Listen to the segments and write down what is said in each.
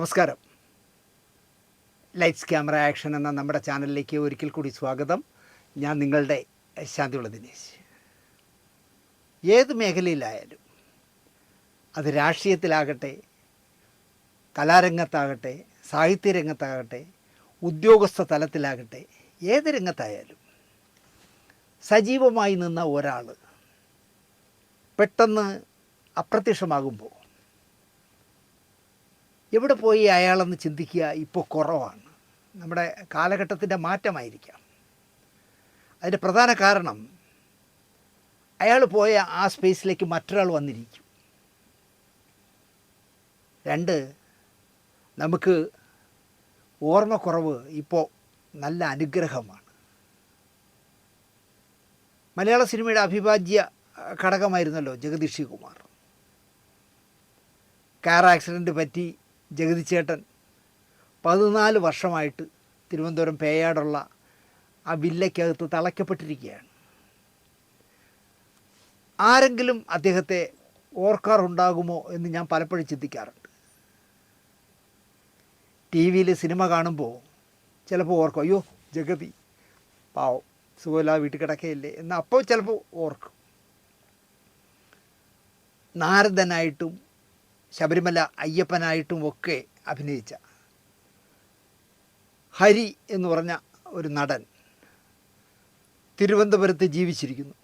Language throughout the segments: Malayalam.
നമസ്കാരം. ലൈറ്റ്സ് ക്യാമറ ആക്ഷൻ എന്ന നമ്മുടെ ചാനലിലേക്ക് ഒരിക്കൽ കൂടി സ്വാഗതം. ഞാൻ നിങ്ങളുടെ ശാന്തിയുള്ള ദിനേശ്. ഏത് മേഖലയിലായാലും, അത് രാഷ്ട്രീയത്തിലാകട്ടെ, കലാരംഗത്താകട്ടെ, സാഹിത്യരംഗത്താകട്ടെ, ഉദ്യോഗസ്ഥ തലത്തിലാകട്ടെ, ഏത് രംഗത്തായാലും സജീവമായി നിന്ന ഒരാൾ പെട്ടെന്ന് അപ്രത്യക്ഷമാകുമ്പോൾ എവിടെ പോയി അയാളെന്ന് ചിന്തിക്കുക ഇപ്പോൾ കുറവാണ്. നമ്മുടെ കാലഘട്ടത്തിൻ്റെ മാറ്റമായിരിക്കാം. അതിൻ്റെ പ്രധാന കാരണം അയാൾ പോയ ആ സ്പേസിലേക്ക് മറ്റൊരാൾ വന്നിരിക്കും. രണ്ട്, നമുക്ക് ഓർമ്മക്കുറവ് ഇപ്പോൾ നല്ല അനുഗ്രഹമാണ്. മലയാള സിനിമയുടെ അവിഭാജ്യ ഘടകമായിരുന്നല്ലോ ജഗതി ശ്രീകുമാർ. കാർ ആക്സിഡൻറ്റ് പറ്റി ജഗതി ചേട്ടൻ 14 വർഷമായിട്ട് തിരുവനന്തപുരം പേയാടുള്ള ആ വില്ലയ്ക്കകത്ത് തളയ്ക്കപ്പെട്ടിരിക്കുകയാണ്. ആരെങ്കിലും അദ്ദേഹത്തെ ഓർക്കാറുണ്ടാകുമോ എന്ന് ഞാൻ പലപ്പോഴും ചിന്തിക്കാറുണ്ട്. ടി വിയിൽ സിനിമ കാണുമ്പോൾ ചിലപ്പോൾ ഓർക്കും, അയ്യോ ജഗതി പാവം സുഖമില്ല വീട്ടിൽ കിടക്കയില്ലേ എന്ന് അപ്പോൾ ചിലപ്പോൾ ഓർക്കും. നാരദനായിട്ടും ശബരിമല അയ്യപ്പനായിട്ടും ഒക്കെ അഭിനയിച്ച ഹരി എന്ന് പറഞ്ഞ ഒരു നടൻ തിരുവനന്തപുരത്ത് ജീവിച്ചിരിക്കുന്നു.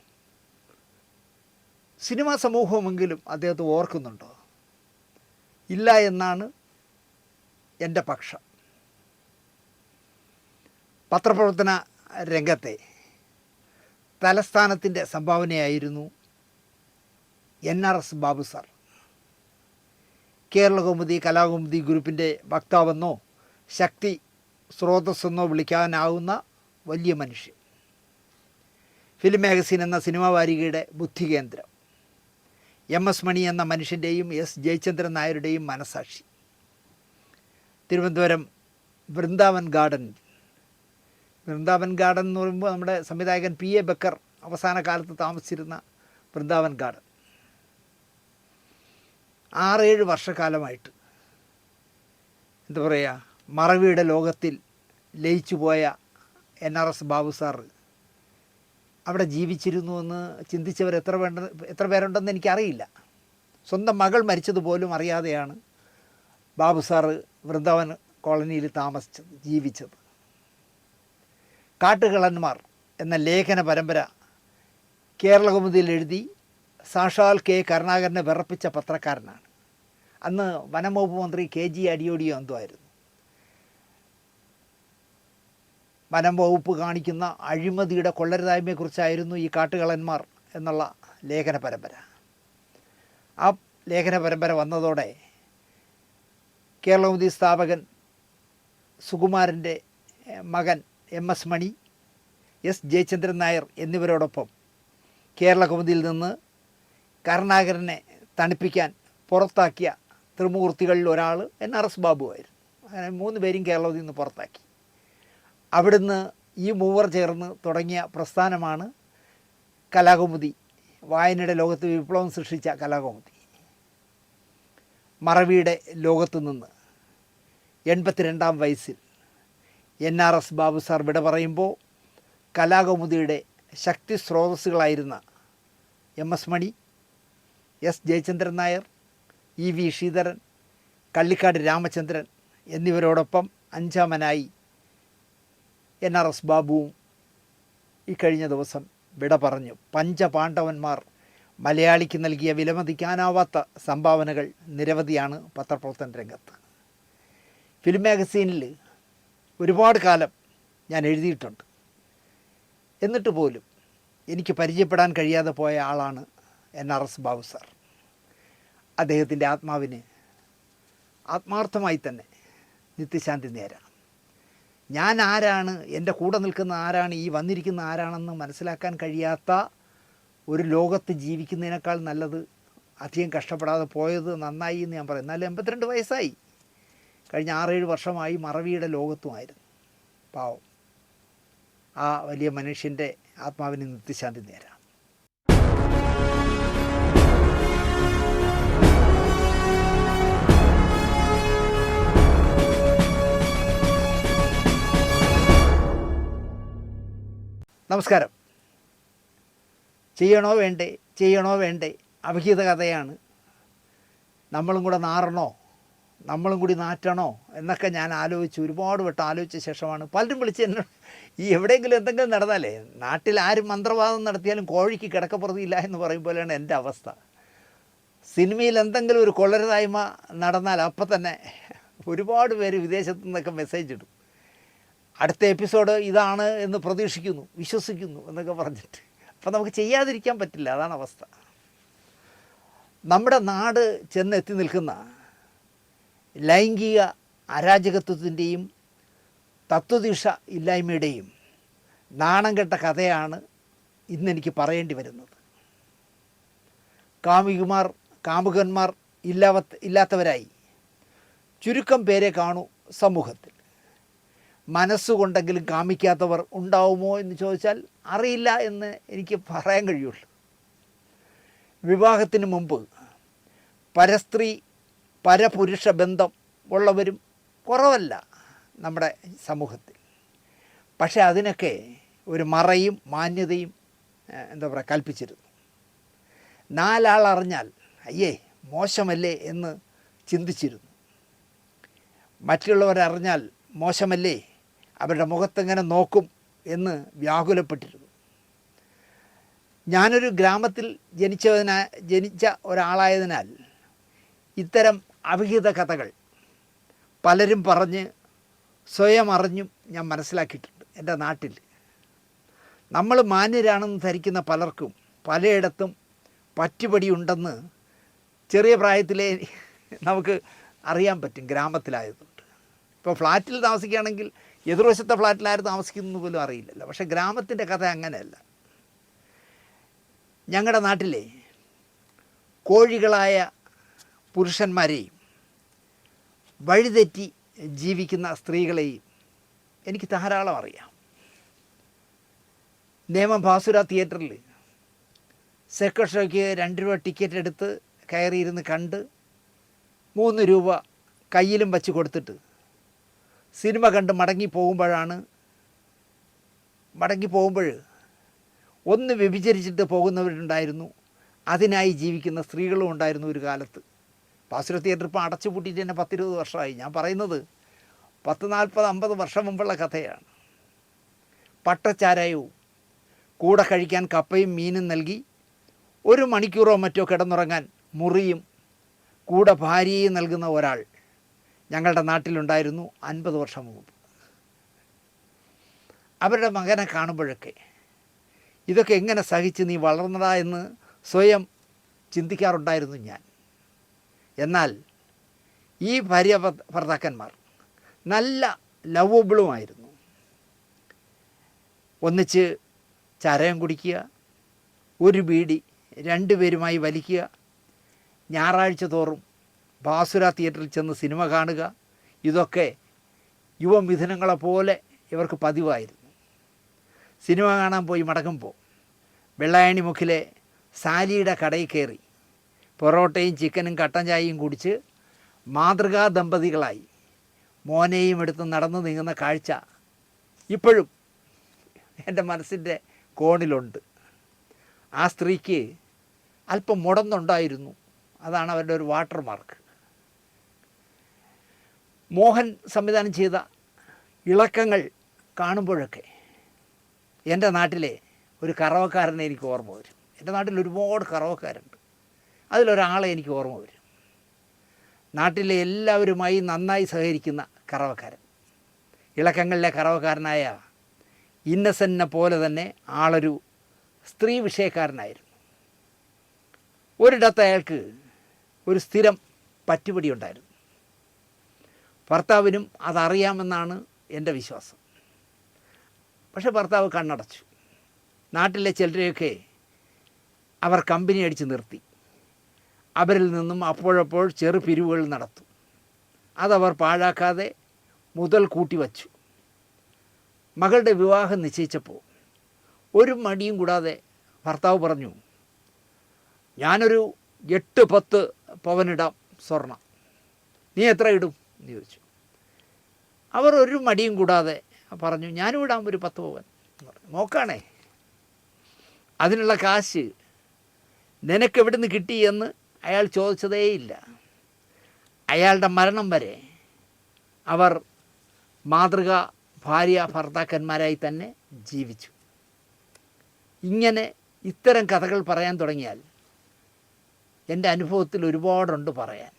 സിനിമാ സമൂഹമെങ്കിലും അദ്ദേഹത്തെ ഓർക്കുന്നുണ്ടോ? ഇല്ല എന്നാണ് എൻ്റെ പക്ഷം. പത്രപ്രവർത്തന രംഗത്തെ തലസ്ഥാനത്തിൻ്റെ സംഭാവനയായിരുന്നു NRS ബാബു സാർ. കേരളകൗമുദി കലാകൗമുദി ഗ്രൂപ്പിൻ്റെ വക്താവെന്നോ ശക്തി സ്രോതസ്സെന്നോ വിളിക്കാനാവുന്ന വലിയ മനുഷ്യൻ. ഫിലിം മാഗസിൻ എന്ന സിനിമാ വാരികയുടെ ബുദ്ധികേന്ദ്രം. MS മണി എന്ന മനുഷ്യൻ്റെയും S ജയചന്ദ്രൻ നായരുടെയും മനസാക്ഷി. തിരുവനന്തപുരം വൃന്ദാവൻ ഗാർഡൻ എന്ന് പറയുമ്പോൾ നമ്മുടെ സംവിധായകൻ PA ബക്കർ അവസാന കാലത്ത് താമസിച്ചിരുന്ന വൃന്ദാവൻ ഗാർഡൻ 6-7 വർഷക്കാലമായിട്ട് എന്താ പറയുക, മറവിയുടെ ലോകത്തിൽ ലയിച്ചു പോയ NRS ബാബു സാറ് അവിടെ ജീവിച്ചിരുന്നുവെന്ന് ചിന്തിച്ചവർ എത്ര പേരുണ്ടെന്ന് എനിക്കറിയില്ല. സ്വന്തം മകൾ മരിച്ചതുപോലും അറിയാതെയാണ് ബാബു സാറ് വൃന്ദാവൻ കോളനിയിൽ ജീവിച്ചത്. കാട്ടുകള്ളന്മാർ എന്ന ലേഖന പരമ്പര കേരളകൗമുദിയിൽ എഴുതി സാക്ഷാൽ K കരുണാകരനെ വിറപ്പിച്ച പത്രക്കാരനാണ്. അന്ന് വനം വകുപ്പ് മന്ത്രി KG അടിയോടിയോ എന്തോ ആയിരുന്നു. വനം വകുപ്പ് കാണിക്കുന്ന അഴിമതിയുടെ കൊള്ളരുതായ്മയെക്കുറിച്ചായിരുന്നു ഈ കാട്ടുകള്ളന്മാർ എന്നുള്ള ലേഖന പരമ്പര. ആ ലേഖന പരമ്പര വന്നതോടെ കേരളകൗമുദി സ്ഥാപകൻ സുകുമാരൻ്റെ മകൻ MS മണി, S ജയചന്ദ്രൻ നായർ എന്നിവരോടൊപ്പം കേരളകൗമുദിയിൽ നിന്ന് കരുണാകരനെ തണുപ്പിക്കാൻ പുറത്താക്കിയ ത്രിമൂർത്തികളിൽ ഒരാൾ NRS ബാബു ആയിരുന്നു. അങ്ങനെ 3 പേരും കേരളത്തിൽ നിന്ന് പുറത്താക്കി. അവിടുന്ന് ഈ മൂവർ ചേർന്ന് തുടങ്ങിയ പ്രസ്ഥാനമാണ് കലാകൗമുദി. വായനയുടെ ലോകത്ത് വിപ്ലവം സൃഷ്ടിച്ച കലാകൗമുദി. മറവിയുടെ ലോകത്തു നിന്ന് 82-ാം വയസ്സിൽ NRS ബാബു സാർ വിട പറയുമ്പോൾ കലാകൗമുദിയുടെ ശക്തി സ്രോതസ്സുകളായിരുന്ന MS മണി, S ജയചന്ദ്രൻ നായർ, EV ശ്രീധരൻ, കള്ളിക്കാട് രാമചന്ദ്രൻ എന്നിവരോടൊപ്പം 5ാമനായി NRS ബാബുവും ഇക്കഴിഞ്ഞ ദിവസം വിട പറഞ്ഞു. പഞ്ചപാണ്ഡവന്മാർ മലയാളിക്ക് നൽകിയ വിലമതിക്കാനാവാത്ത സംഭാവനകൾ നിരവധിയാണ് പത്രപ്രവർത്തന രംഗത്ത്. ഫിലിം മാഗസീനിൽ ഒരുപാട് കാലം ഞാൻ എഴുതിയിട്ടുണ്ട്. എന്നിട്ട് പോലും എനിക്ക് പരിചയപ്പെടാൻ കഴിയാതെ പോയ ആളാണ് NRS ബാബു സാർ. അദ്ദേഹത്തിൻ്റെ ആത്മാവിന് ആത്മാർത്ഥമായി തന്നെ നിത്യശാന്തി നേരാം. ഞാൻ ആരാണ്, എൻ്റെ കൂടെ നിൽക്കുന്ന ആരാണ്, ഈ വന്നിരിക്കുന്ന ആരാണെന്ന് മനസ്സിലാക്കാൻ കഴിയാത്ത ഒരു ലോകത്ത് ജീവിക്കുന്നതിനേക്കാൾ നല്ലത് അധികം കഷ്ടപ്പെടാതെ പോയത് നന്നായി എന്ന് ഞാൻ പറയും. എന്നാലും 82 വയസ്സായി. കഴിഞ്ഞ 6-7 വർഷമായി മറവിയുടെ ലോകത്തുമായിരുന്നു. പാവം. ആ വലിയ മനുഷ്യൻ്റെ ആത്മാവിന് നിത്യശാന്തി നേരാം. നമസ്കാരം. ചെയ്യണോ വേണ്ടേ അവിഹിത കഥയാണ്. നമ്മളും കൂടെ നാറണോ, നമ്മളും കൂടി നാറ്റണോ എന്നൊക്കെ ഞാൻ ഒരുപാട് വട്ടം ആലോചിച്ച ശേഷമാണ് പലരും വിളിച്ച് എന്നോട് ഈ എവിടെയെങ്കിലും എന്തെങ്കിലും നടന്നാലേ, നാട്ടിൽ ആരും മന്ത്രവാദം നടത്തിയാലും കോഴിക്ക് കിടക്കപ്പുറത്തില്ല എന്ന് പറയും പോലെയാണ് എൻ്റെ അവസ്ഥ. സിനിമയിൽ എന്തെങ്കിലും ഒരു കൊള്ളരുതായ്മ നടന്നാൽ അപ്പം തന്നെ ഒരുപാട് പേര് വിദേശത്തു നിന്നൊക്കെ മെസ്സേജ് ഇടും, അടുത്ത എപ്പിസോഡ് ഇതാണ് എന്ന് പ്രതീക്ഷിക്കുന്നു, വിശ്വസിക്കുന്നു എന്നൊക്കെ പറഞ്ഞിട്ട്. അപ്പം നമുക്ക് ചെയ്യാതിരിക്കാൻ പറ്റില്ല, അതാണ് അവസ്ഥ. നമ്മുടെ നാട് ചെന്നെത്തി നിൽക്കുന്ന ലൈംഗിക അരാജകത്വത്തിൻ്റെയും തത്വദീക്ഷ ഇല്ലായ്മയുടെയും നാണം കെട്ട കഥയാണ് ഇന്നെനിക്ക് പറയേണ്ടി വരുന്നത്. കാമുകന്മാർ ഇല്ലാത്തവരായി ചുരുക്കം പേരെ കാണൂ സമൂഹത്തിൽ. മനസ്സുകൊണ്ടെങ്കിലും കാമിക്കാത്തവർ ഉണ്ടാവുമോ എന്ന് ചോദിച്ചാൽ അറിയില്ല എന്ന് എനിക്ക് പറയാൻ കഴിയുള്ളൂ. വിവാഹത്തിന് മുമ്പ് പരസ്ത്രീ പരപുരുഷ ബന്ധം ഉള്ളവരും കുറവല്ല നമ്മുടെ സമൂഹത്തിൽ. പക്ഷേ അതിനൊക്കെ ഒരു മറയും മാന്യതയും കൽപ്പിച്ചിരുന്നു. 4 ആൾ അറിഞ്ഞാൽ അയ്യേ മോശമല്ലേ എന്ന് ചിന്തിച്ചിരുന്നു. മറ്റുള്ളവരറിഞ്ഞാൽ മോശമല്ലേ, അവരുടെ മുഖത്തെങ്ങനെ നോക്കും എന്ന് വ്യാകുലപ്പെട്ടിരുന്നു. ഞാനൊരു ഗ്രാമത്തിൽ ജനിച്ച ഒരാളായതിനാൽ ഇത്തരം അവിഹിത കഥകൾ പലരും പറഞ്ഞ് സ്വയം അറിഞ്ഞും ഞാൻ മനസ്സിലാക്കിയിട്ടുണ്ട്. എൻ്റെ നാട്ടിൽ നമ്മൾ മാന്യരാണെന്ന് ധരിക്കുന്ന പലർക്കും പലയിടത്തും പറ്റുപടിയുണ്ടെന്ന് ചെറിയ പ്രായത്തിലേ നമുക്ക് അറിയാൻ പറ്റും, ഗ്രാമത്തിലായതുകൊണ്ട്. ഇപ്പോൾ ഫ്ലാറ്റിൽ താമസിക്കുകയാണെങ്കിൽ എതിർവശത്തെ ഫ്ലാറ്റിലാരും താമസിക്കുന്നത് പോലും അറിയില്ലല്ലോ. പക്ഷേ ഗ്രാമത്തിൻ്റെ കഥ അങ്ങനെയല്ല. ഞങ്ങളുടെ നാട്ടിലെ കോഴികളായ പുരുഷന്മാരെയും വഴിതെറ്റി ജീവിക്കുന്ന സ്ത്രീകളെയും എനിക്ക് ധാരാളം അറിയാം. നേമം ഭാസുര തിയേറ്ററിൽ സെക്കൻഡ് ഷോയ്ക്ക് 2 രൂപ ടിക്കറ്റ് എടുത്ത് കയറിയിരുന്ന് കണ്ട് 3 രൂപ കയ്യിലും വച്ച് കൊടുത്തിട്ട് സിനിമ കണ്ട് മടങ്ങി പോകുമ്പോൾ ഒന്ന് വ്യഭിചരിച്ചിട്ട് പോകുന്നവരുണ്ടായിരുന്നു, അതിനായി ജീവിക്കുന്ന സ്ത്രീകളും ഉണ്ടായിരുന്നു ഒരു കാലത്ത്. ഭാസുര തിയേറ്റർ ഇപ്പോൾ അടച്ചു പൂട്ടിയിട്ട് തന്നെ 10-20 വർഷമായി. ഞാൻ പറയുന്നത് 10-40-50 വർഷം മുമ്പുള്ള കഥയാണ്. പട്ടച്ചാരായവും കൂടെ കഴിക്കാൻ കപ്പയും മീനും നൽകി 1 മണിക്കൂറോ മറ്റോ കിടന്നുറങ്ങാൻ മുറിയും കൂടെ ഭാര്യയും നൽകുന്ന ഒരാൾ ഞങ്ങളുടെ നാട്ടിലുണ്ടായിരുന്നു 50 വർഷം മുമ്പ്. അവരുടെ മകനെ കാണുമ്പോഴൊക്കെ ഇതൊക്കെ എങ്ങനെ സഹിച്ച് നീ വളർന്നടാ എന്ന് സ്വയം ചിന്തിക്കാറുണ്ടായിരുന്നു ഞാൻ. എന്നാൽ ഈ ഭാര്യ ഭർത്താക്കന്മാർ നല്ല ലവബിളുമായിരുന്നു. ഒന്നിച്ച് ചാരായം കുടിക്കുക, ഒരു ബീഡി 2 പേരുമായി വലിക്കുക, ഞായറാഴ്ച തോറും ഭാസുര തിയേറ്ററിൽ ചെന്ന് സിനിമ കാണുക, ഇതൊക്കെ യുവമിഥുനങ്ങളെപ്പോലെ ഇവർക്ക് പതിവായിരുന്നു. സിനിമ കാണാൻ പോയി മടങ്ങുമ്പോൾ വെള്ളായണി മുക്കിലെ സാലിയുടെ കടയിൽ കയറി പൊറോട്ടയും ചിക്കനും കട്ടൻ ചായയും കുടിച്ച് മാതൃകാ ദമ്പതികളായി മോനെയും എടുത്ത് നടന്നു നീങ്ങുന്ന കാഴ്ച ഇപ്പോഴും എൻ്റെ മനസ്സിൻ്റെ കോണിലുണ്ട്. ആ സ്ത്രീക്ക് അല്പം മുടന്നുണ്ടായിരുന്നു, അതാണ് അവരുടെ ഒരു വാട്ടർ മാർക്ക്. മോഹൻ സംവിധാനം ചെയ്ത ഇളക്കങ്ങൾ കാണുമ്പോഴൊക്കെ എൻ്റെ നാട്ടിലെ ഒരു കറവക്കാരനെ എനിക്ക് ഓർമ്മ വരും. എൻ്റെ നാട്ടിൽ ഒരുപാട് കറവക്കാരുണ്ട്, അതിലൊരാളെ എനിക്ക് ഓർമ്മ വരും. നാട്ടിലെ എല്ലാവരുമായി നന്നായി സഹകരിക്കുന്ന കറവക്കാരൻ. ഇളക്കങ്ങളിലെ കറവക്കാരനായ ഇന്നസെൻറ്റിനെ പോലെ തന്നെ ആളൊരു സ്ത്രീ വിഷയക്കാരനായിരുന്നു. ഒരിടത്ത് അയാൾക്ക് ഒരു സ്ഥിരം പറ്റുപടി ഉണ്ടായിരുന്നു. ഭർത്താവിനും അതറിയാമെന്നാണ് എൻ്റെ വിശ്വാസം. പക്ഷേ ഭർത്താവ് കണ്ണടച്ചു. നാട്ടിലെ ചിലരെയൊക്കെ അവർ കമ്പനി അടിച്ച് നിർത്തി. അവരിൽ നിന്നും അപ്പോഴപ്പോൾ ചെറു പിരിവുകൾ നടത്തും. അതവർ പാഴാക്കാതെ മുതൽ കൂട്ടിവച്ചു. മകളുടെ വിവാഹം നിശ്ചയിച്ചപ്പോൾ ഒരു മടിയും കൂടാതെ ഭർത്താവ് പറഞ്ഞു, ഞാനൊരു 8-10 പവനിടാം സ്വർണം, നീ എത്ര ഇടും എന്ന് ചോദിച്ചു. അവർ ഒരു മടിയും കൂടാതെ പറഞ്ഞു, ഞാനും ഇടാം ഒരു 10 പവൻ. നോക്കാണേ, അതിനുള്ള കാശ് നിനക്കെവിടുന്ന് കിട്ടിയെന്ന് അയാൾ ചോദിച്ചതേയില്ല. അയാളുടെ മരണം വരെ അവർ മാതൃക ഭാര്യ ഭർത്താക്കന്മാരായി തന്നെ ജീവിച്ചു. ഇങ്ങനെ ഇത്തരം കഥകൾ പറയാൻ തുടങ്ങിയാൽ എൻ്റെ അനുഭവത്തിൽ ഒരുപാടുണ്ട് പറയാൻ.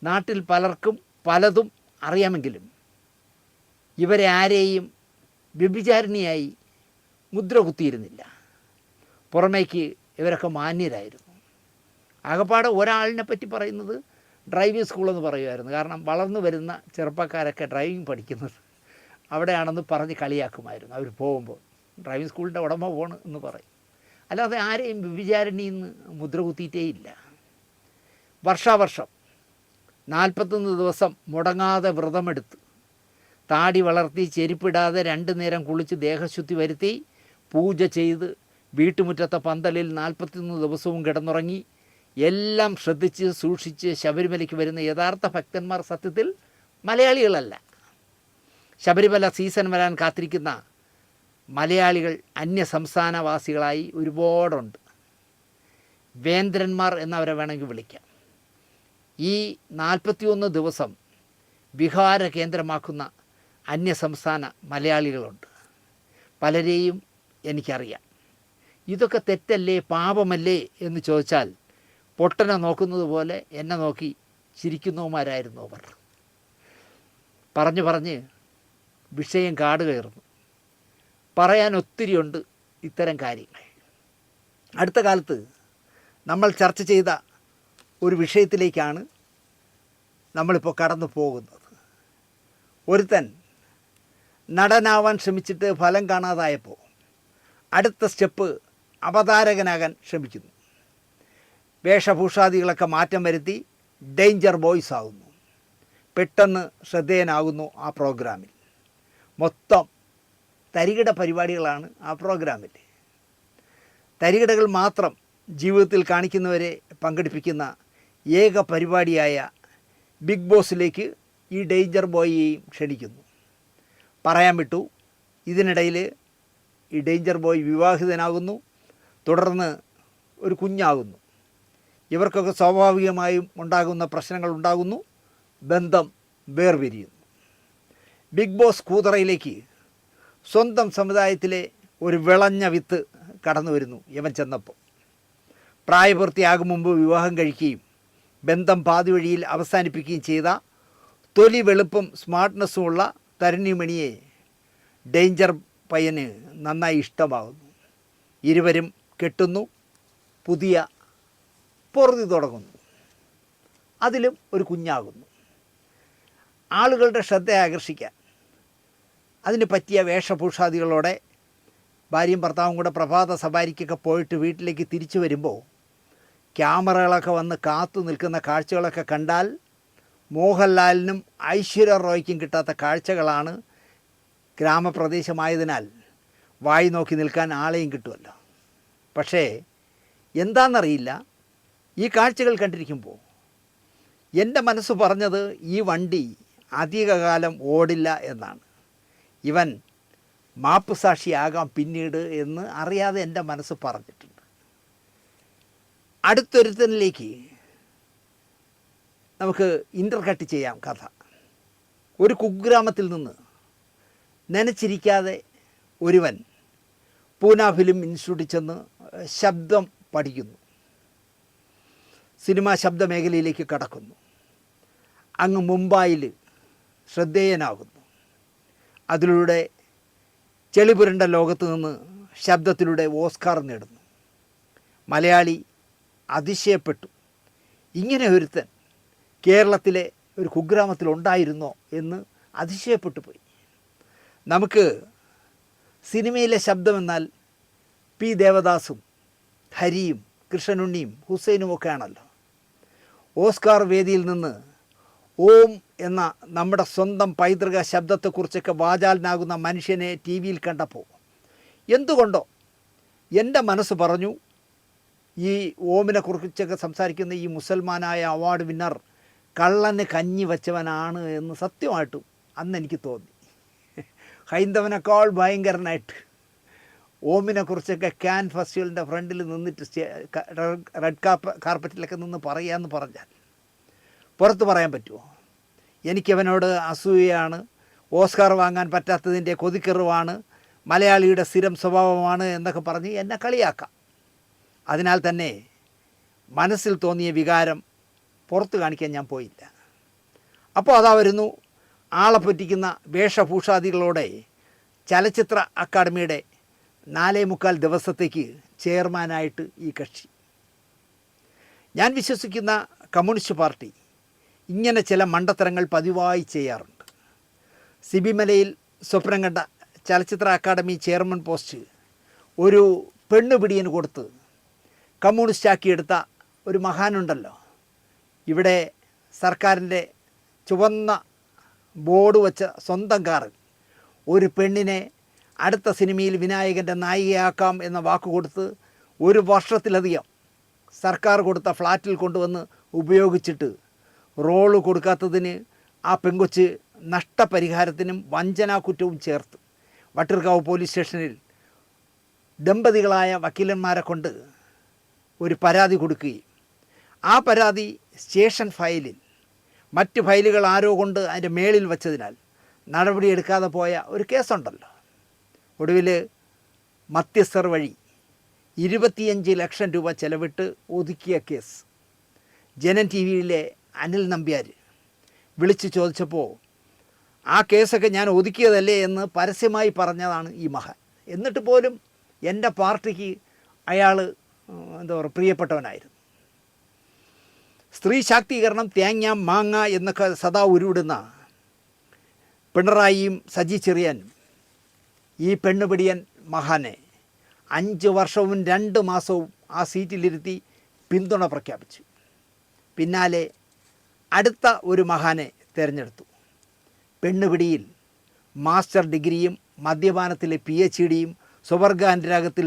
നാട്ടിൽ പലർക്കും പലതും അറിയാമെങ്കിലും ഇവരെ ആരെയും വ്യഭിചാരിണിയായി മുദ്ര കുത്തിയിരുന്നില്ല. പുറമേക്ക് ഇവരൊക്കെ മാന്യരായിരുന്നു. ആകപ്പാടെ ഒരാളിനെ പറ്റി പറയുന്നത് ഡ്രൈവിംഗ് സ്കൂളെന്ന് പറയുമായിരുന്നു. കാരണം വളർന്നു വരുന്ന ചെറുപ്പക്കാരൊക്കെ ഡ്രൈവിംഗ് പഠിക്കുന്നത് അവിടെയാണെന്ന് പറഞ്ഞ് കളിയാക്കുമായിരുന്നു. അവർ പോകുമ്പോൾ ഡ്രൈവിംഗ് സ്കൂളിൻ്റെ ഉടമ പോണ് എന്ന് പറയും. അല്ലാതെ ആരെയും വ്യഭിചാരിണിന്ന് മുദ്ര കുത്തിയിട്ടേയില്ല. വർഷാവർഷം 41 ദിവസം മുടങ്ങാതെ വ്രതമെടുത്ത് താടി വളർത്തി ചെരുപ്പിടാതെ 2 നേരം കുളിച്ച് ദേഹശുദ്ധി വരുത്തി പൂജ ചെയ്ത് വീട്ടുമുറ്റത്തെ പന്തലിൽ 41 ദിവസവും കിടന്നുറങ്ങി എല്ലാം ശ്രദ്ധിച്ച് സൂക്ഷിച്ച് ശബരിമലയ്ക്ക് വരുന്ന യഥാർത്ഥ ഭക്തന്മാർ സത്യത്തിൽ മലയാളികളല്ല. ശബരിമല സീസൺ വരാൻ കാത്തിരിക്കുന്ന മലയാളികൾ അന്യസംസ്ഥാനവാസികളായി ഒരുപാടുണ്ട്. വേന്ദ്രന്മാർ എന്നവരെ വേണമെങ്കിൽ വിളിക്കാം. ഈ 41 ദിവസം വിഹാര കേന്ദ്രമാക്കുന്ന അന്യസംസ്ഥാന മലയാളികളുണ്ട്. പലരെയും എനിക്കറിയാം. ഇതൊക്കെ തെറ്റല്ലേ, പാപമല്ലേ എന്ന് ചോദിച്ചാൽ പൊട്ടനെ നോക്കുന്നത് പോലെ എന്നെ നോക്കി ചിരിക്കുന്നവന്മാരായിരുന്നു അവർ. പറഞ്ഞ് വിഷയം കാട് കയറുന്നു. പറയാൻ ഒത്തിരിയുണ്ട് ഇത്തരം കാര്യങ്ങൾ. അടുത്ത കാലത്ത് നമ്മൾ ചർച്ച ചെയ്ത ഒരു വിഷയത്തിലേക്കാണ് നമ്മളിപ്പോൾ കടന്നു പോകുന്നത്. ഒരുത്തൻ നടനാവാൻ ശ്രമിച്ചിട്ട് ഫലം കാണാതായപ്പോൾ അടുത്ത സ്റ്റെപ്പ് അവതാരകനാകാൻ ശ്രമിക്കുന്നു. വേഷഭൂഷാദികളൊക്കെ മാറ്റം വരുത്തി ഡേഞ്ചർ ബോയ്സ് ആകുന്നു. പെട്ടെന്ന് ശ്രദ്ധേയനാകുന്നു ആ പ്രോഗ്രാമിൽ. മൊത്തം തരികിട പരിപാടികളാണ് ആ പ്രോഗ്രാമിൽ. തരികിടകൾ മാത്രം ജീവിതത്തിൽ കാണിക്കുന്നവരെ പങ്കെടുപ്പിക്കുന്ന ഏക പരിപാടിയായ ബിഗ് ബോസിലേക്ക് ഈ ഡേഞ്ചർ ബോയിയെയും ക്ഷണിക്കുന്നു. പറയാൻ വിട്ടു, ഇതിനിടയിൽ ഈ ഡേഞ്ചർ ബോയ് വിവാഹിതനാകുന്നു. തുടർന്ന് ഒരു കുഞ്ഞാകുന്നു. ഇവർക്കൊക്കെ സ്വാഭാവികമായും ഉണ്ടാകുന്ന പ്രശ്നങ്ങൾ ഉണ്ടാകുന്നു. ബന്ധം വേർപിരിയുന്നു. ബിഗ് ബോസ് കൂതറയിലേക്ക് സ്വന്തം സമുദായത്തിലെ ഒരു വിളഞ്ഞ വിത്ത് കടന്നു വരുന്നു. ഇവൻ ചെന്നപ്പോൾ പ്രായപൂർത്തിയാകും മുമ്പ് വിവാഹം കഴിക്കുകയും ബന്ധം പാതി വഴിയിൽ അവസാനിപ്പിക്കുകയും ചെയ്ത തൊലി വെളുപ്പും സ്മാർട്ട്നെസ്സുമുള്ള തരുണിമണിയെ ഡേഞ്ചർ പയ്യന് നന്നായി ഇഷ്ടമാകുന്നു. ഇരുവരും കെട്ടുന്നു. പുതിയ പൊറുതി തുടങ്ങുന്നു. അതിലും ഒരു കുഞ്ഞാകുന്നു. ആളുകളുടെ ശ്രദ്ധ ആകർഷിക്കാൻ അതിന് പറ്റിയ വേഷഭൂഷാദികളോടെ ഭാര്യയും ഭർത്താവും കൂടെ പ്രഭാത സവാരിക്കൊക്കെ പോയിട്ട് വീട്ടിലേക്ക് തിരിച്ചു വരുമ്പോൾ ക്യാമറകളൊക്കെ വന്ന് കാത്തു നിൽക്കുന്ന കാഴ്ചകളൊക്കെ കണ്ടാൽ മോഹൻലാലിനും ഐശ്വര്യ റോയ്ക്കും കിട്ടാത്ത കാഴ്ചകളാണ്. ഗ്രാമപ്രദേശമായതിനാൽ വായി നോക്കി നിൽക്കാൻ ആളെയും കിട്ടുമല്ലോ. പക്ഷേ എന്താണെന്നറിയില്ല, ഈ കാഴ്ചകൾ കണ്ടിരിക്കുമ്പോൾ എൻ്റെ മനസ്സ് പറഞ്ഞത് ഈ വണ്ടി അധികകാലം ഓടില്ല എന്നാണ്. ഇവൻ മാപ്പ് സാക്ഷിയാകാം പിന്നീട് എന്ന് അറിയാതെ എൻ്റെ മനസ്സ് പറഞ്ഞിട്ടുണ്ട്. അടുത്തൊരുത്തനിലേക്ക് നമുക്ക് ഇൻ്റർകട്ട് ചെയ്യാം കഥ. ഒരു കുഗ്രാമത്തിൽ നിന്ന് നനച്ചിരിക്കാതെ ഒരുവൻ പൂന ഫിലിം ഇൻസ്റ്റിറ്റ്യൂട്ടിൽ ചെന്ന് ശബ്ദം പഠിക്കുന്നു. സിനിമാ ശബ്ദ മേഖലയിലേക്ക് കടക്കുന്നു. അങ്ങ് മുംബൈയിൽ ശ്രദ്ധേയനാകുന്നു. അതിലൂടെ ചെളിപുരണ്ട ലോകത്ത് നിന്ന് ശബ്ദത്തിലൂടെ ഓസ്കാർ നേടുന്നു. മലയാളി അതിശയപ്പെട്ടു. ഇങ്ങനെ ഒരുത്തൻ കേരളത്തിലെ ഒരു കുഗ്രാമത്തിലുണ്ടായിരുന്നോ എന്ന് അതിശയപ്പെട്ടു പോയി. നമുക്ക് സിനിമയിലെ ശബ്ദമെന്നാൽ പി ദേവദാസും ഹരിയും കൃഷ്ണനുണ്ണിയും ഹുസൈനും ഒക്കെ ആണല്ലോ. ഓസ്കാർ വേദിയിൽ നിന്ന് ഓം എന്ന നമ്മുടെ സ്വന്തം പൈതൃക ശബ്ദത്തെക്കുറിച്ചൊക്കെ വാചാലനാകുന്ന മനുഷ്യനെ ടി വിയിൽ കണ്ടപ്പോൾ എന്തുകൊണ്ടോ എൻ്റെ മനസ്സ് പറഞ്ഞു, ഈ ഓമിനെ കുറിച്ചൊക്കെ സംസാരിക്കുന്ന ഈ മുസൽമാനായ അവാർഡ് വിന്നർ കള്ളന് കഞ്ഞി വച്ചവനാണ് എന്ന് സത്യമായിട്ടും അന്ന് എനിക്ക് തോന്നി. ഹൈന്ദവനേക്കാൾ ഭയങ്കരനായിട്ട് ഓമിനെക്കുറിച്ചൊക്കെ ക്യാൻ ഫെസ്റ്റിവലിൻ്റെ ഫ്രണ്ടിൽ നിന്നിട്ട് റെഡ് കാർപ്പറ്റിലൊക്കെ നിന്ന് പറയാമെന്ന് പറഞ്ഞാൽ പുറത്ത് പറയാൻ പറ്റുമോ? എനിക്കവനോട് അസൂയയാണ്, ഓസ്കാർ വാങ്ങാൻ പറ്റാത്തതിൻ്റെ കൊതിക്കെറിവാണ്, മലയാളിയുടെ സ്ഥിരം സ്വഭാവമാണ് എന്നൊക്കെ പറഞ്ഞ് എന്നെ കളിയാക്കാം. അതിനാൽ തന്നെ മനസ്സിൽ തോന്നിയ വികാരം പുറത്ത് കാണിക്കാൻ ഞാൻ പോയില്ല. അപ്പോൾ അതാ വരുന്നു ആളെ പറ്റിക്കുന്ന വേഷഭൂഷാദികളോടെ ചലച്ചിത്ര അക്കാദമിയുടെ 4.25 ദിവസത്തേക്ക് ചെയർമാനായിട്ട് ഈ കക്ഷി. ഞാൻ വിശ്വസിക്കുന്ന കമ്മ്യൂണിസ്റ്റ് പാർട്ടി ഇങ്ങനെ ചില മണ്ടത്തരങ്ങൾ പതിവായി ചെയ്യാറുണ്ട്. സിബിമലയിൽ സ്വപ്നം കണ്ട ചലച്ചിത്ര അക്കാദമി ചെയർമാൻ പോസ്റ്റ് ഒരു പെണ്ണുപിടിയന് കൊടുത്ത് കമ്മ്യൂണിസ്റ്റാക്കിയെടുത്ത ഒരു മഹാനുണ്ടല്ലോ. ഇവിടെ സർക്കാരിൻ്റെ ചുവന്ന ബോർഡ് വച്ച സ്വന്തം കാറിൽ ഒരു പെണ്ണിനെ അടുത്ത സിനിമയിൽ വിനായകൻ്റെ നായികയാക്കാം എന്ന വാക്ക് കൊടുത്ത് 1 വർഷത്തിലധികം സർക്കാർ കൊടുത്ത ഫ്ലാറ്റിൽ കൊണ്ടുവന്ന് ഉപയോഗിച്ചിട്ട് റോള് കൊടുക്കാത്തതിന് ആ പെങ്കൊച്ച് നഷ്ടപരിഹാരത്തിനും വഞ്ചനാക്കുറ്റവും ചേർത്ത് വട്ടിയൂർക്കാവ് പോലീസ് സ്റ്റേഷനിൽ ദമ്പതികളായ വക്കീലന്മാരെ കൊണ്ട് ഒരു പരാതി കൊടുക്കുകയും ആ പരാതി സ്റ്റേഷൻ ഫയലിൽ മറ്റ് ഫയലുകൾ ആരോ കൊണ്ട് അതിൻ്റെ മേളിൽ വച്ചതിനാൽ നടപടിയെടുക്കാതെ പോയ ഒരു കേസുണ്ടല്ലോ. ഒടുവിൽ മധ്യസ്ഥർ വഴി 25 ലക്ഷം രൂപ ചെലവിട്ട് ഒതുക്കിയ കേസ് ജനൻ ടി വിയിലെ അനിൽ നമ്പ്യാർ വിളിച്ചു ചോദിച്ചപ്പോൾ ആ കേസൊക്കെ ഞാൻ ഒതുക്കിയതല്ലേ എന്ന് പരസ്യമായി പറഞ്ഞതാണ് ഈ മഹാൻ. എന്നിട്ട് പോലും എൻ്റെ പാർട്ടിക്ക് അയാൾ എന്താ പറയുക പ്രിയപ്പെട്ടവനായിരുന്നു. സ്ത്രീ ശാക്തീകരണം തേങ്ങ മാങ്ങ എന്നൊക്കെ സദാ ഉരുവിടുന്ന പിണറായിയും സജി ചെറിയാനും ഈ പെണ്ണുപിടിയൻ മഹാനെ 5 വർഷവും 2 മാസവും ആ സീറ്റിലിരുത്തി പിന്തുണ പ്രഖ്യാപിച്ചു. പിന്നാലെ അടുത്ത ഒരു മഹാനെ തിരഞ്ഞെടുത്തു. പെണ്ണുപിടിയിൽ മാസ്റ്റർ ഡിഗ്രിയും മദ്യപാനത്തിലെ PhDയും സ്വവർഗാനുരാഗത്തിൽ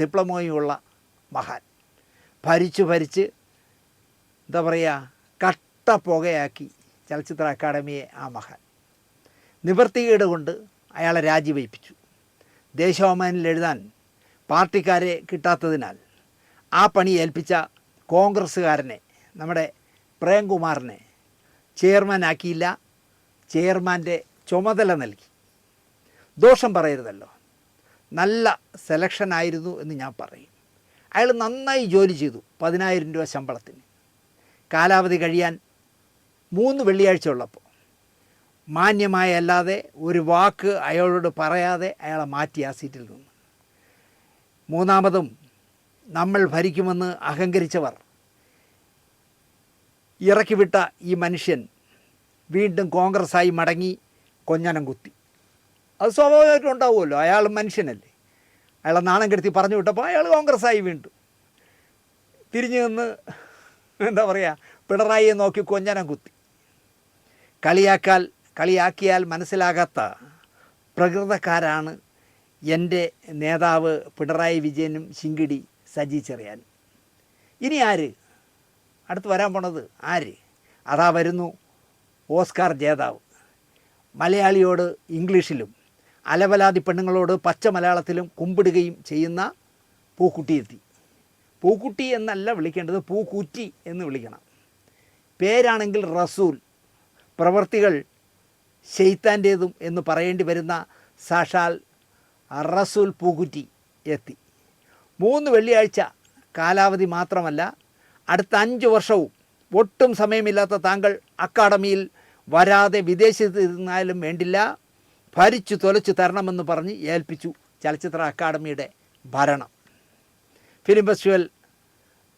ഡിപ്ലോമയുമുള്ള മഹാൻ. ഭരിച്ച് എന്താ പറയുക കട്ട പുകയാക്കി ചലച്ചിത്ര അക്കാദമിയെ ആ മഹാൻ. നിവൃത്തികേട് കൊണ്ട് അയാളെ രാജിവയ്പ്പിച്ചു. ദേശാഭിമാനിയിൽ എഴുതാൻ പാർട്ടിക്കാരെ കിട്ടാത്തതിനാൽ ആ പണി ഏൽപ്പിച്ച കോൺഗ്രസ്സുകാരനെ നമ്മുടെ പ്രേംകുമാറിനെ ചെയർമാനാക്കിയില്ല, ചെയർമാൻ്റെ ചുമതല നൽകി. ദോഷം പറയരുതല്ലോ, നല്ല സെലക്ഷനായിരുന്നു എന്ന് ഞാൻ പറയും. അയാൾ നന്നായി ജോലി ചെയ്തു. 10,000 രൂപ ശമ്പളത്തിന്. കാലാവധി കഴിയാൻ 3 വെള്ളിയാഴ്ച ഉള്ളപ്പോൾ മാന്യമായ അല്ലാതെ ഒരു വാക്ക് അയാളോട് പറയാതെ അയാളെ മാറ്റി ആ സീറ്റിൽ നിന്ന്. മൂന്നാമതും നമ്മൾ ഭരിക്കുമെന്ന് അഹങ്കരിച്ചവർ ഇറക്കിവിട്ട ഈ മനുഷ്യൻ വീണ്ടും കോൺഗ്രസ്സായി മടങ്ങി കൊഞ്ഞനം കുത്തി. അത് സ്വാഭാവികമായിട്ടും ഉണ്ടാവുമല്ലോ, അയാൾ മനുഷ്യനല്ലേ. അയാളെ നാണം കെടുത്തി പറഞ്ഞു വിട്ടപ്പോൾ അയാൾ കോൺഗ്രസ്സായി വീണ്ടും തിരിഞ്ഞു നിന്ന് എന്താ പറയുക പിണറായിയെ നോക്കി കൊഞ്ഞനം കുത്തി. കളിയാക്കിയാൽ മനസ്സിലാകാത്ത പ്രകൃതക്കാരാണ് എൻ്റെ നേതാവ് പിണറായി വിജയനും ശിങ്കിടി സജി ചെറിയാനും. ഇനി ആര് അടുത്ത് വരാൻ പോണത്? ആര്? അതാ വരുന്നു ഓസ്കാർ ജേതാവ്. മലയാളിയോട് ഇംഗ്ലീഷിലും അലവലാതി പെണ്ണുങ്ങളോട് പച്ച മലയാളത്തിലും കുമ്പിടുകയും ചെയ്യുന്ന പൂക്കുട്ടി എത്തി. പൂക്കുട്ടി എന്നല്ല വിളിക്കേണ്ടത്, പൂക്കുറ്റി എന്ന് വിളിക്കണം. പേരാണെങ്കിൽ റസൂൽ, പ്രവൃത്തികൾ ശൈത്താൻ്റേതും എന്ന് പറയേണ്ടി വരുന്ന സാക്ഷാൽ റസൂൽ പൂക്കുറ്റി എത്തി. 3 വെള്ളിയാഴ്ച കാലാവധി മാത്രമല്ല, അടുത്ത 5 വർഷവും ഒട്ടും സമയമില്ലാത്ത താങ്കൾ അക്കാദമിയിൽ വരാതെ വിദേശത്തിരുന്നാലും വേണ്ടില്ല, ഭരിച്ചു തൊലച്ചു തരണമെന്ന് പറഞ്ഞ് ഏൽപ്പിച്ചു ചലച്ചിത്ര അക്കാദമിയുടെ ഭരണം. ഫിലിം ഫെസ്റ്റിവൽ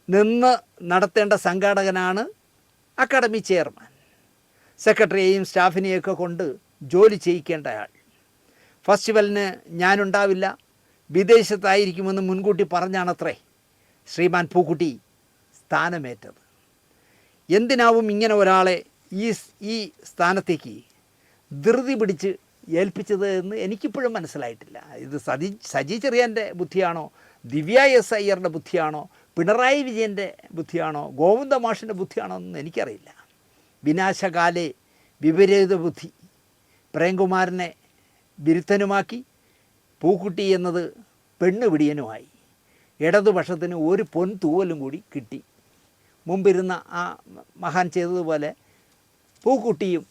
നിന്ന് നടത്തേണ്ട സംഘാടകനാണ് അക്കാദമി ചെയർമാൻ. സെക്രട്ടറിയെയും സ്റ്റാഫിനെയൊക്കെ കൊണ്ട് ജോലി ചെയ്യിക്കേണ്ട ആൾ. ഫെസ്റ്റിവലിന് ഞാനുണ്ടാവില്ല, വിദേശത്തായിരിക്കുമെന്ന് മുൻകൂട്ടി പറഞ്ഞാണത്രേ ശ്രീമാൻ പൂക്കുട്ടി സ്ഥാനമേറ്റത്. എന്തിനാവും ഇങ്ങനെ ഒരാളെ ഈ സ്ഥാനത്തേക്ക് ധൃതി പിടിച്ച് ഏൽപ്പിച്ചത് എന്ന് എനിക്കിപ്പോഴും മനസ്സിലായിട്ടില്ല. ഇത് സജി ചെറിയാൻ്റെ ബുദ്ധിയാണോ, ദിവ്യ എസ് അയ്യറുടെ ബുദ്ധിയാണോ, പിണറായി വിജയൻ്റെ ബുദ്ധിയാണോ, ഗോവിന്ദ മാഷിൻ്റെ ബുദ്ധിയാണോ എന്ന് എനിക്കറിയില്ല. വിനാശകാലേ വിപരീത ബുദ്ധി. പ്രേംകുമാറിനെ വിരുദ്ധനുമാക്കി പൂക്കുട്ടി എന്നത് പെണ്ണ് പിടിയനുമായി. ഇടതുപക്ഷത്തിന് ഒരു പൊൻതൂവലും കൂടി കിട്ടി. മുമ്പിരുന്ന ആ മഹാൻ ചെയ്തതുപോലെ പൂക്കുട്ടിയും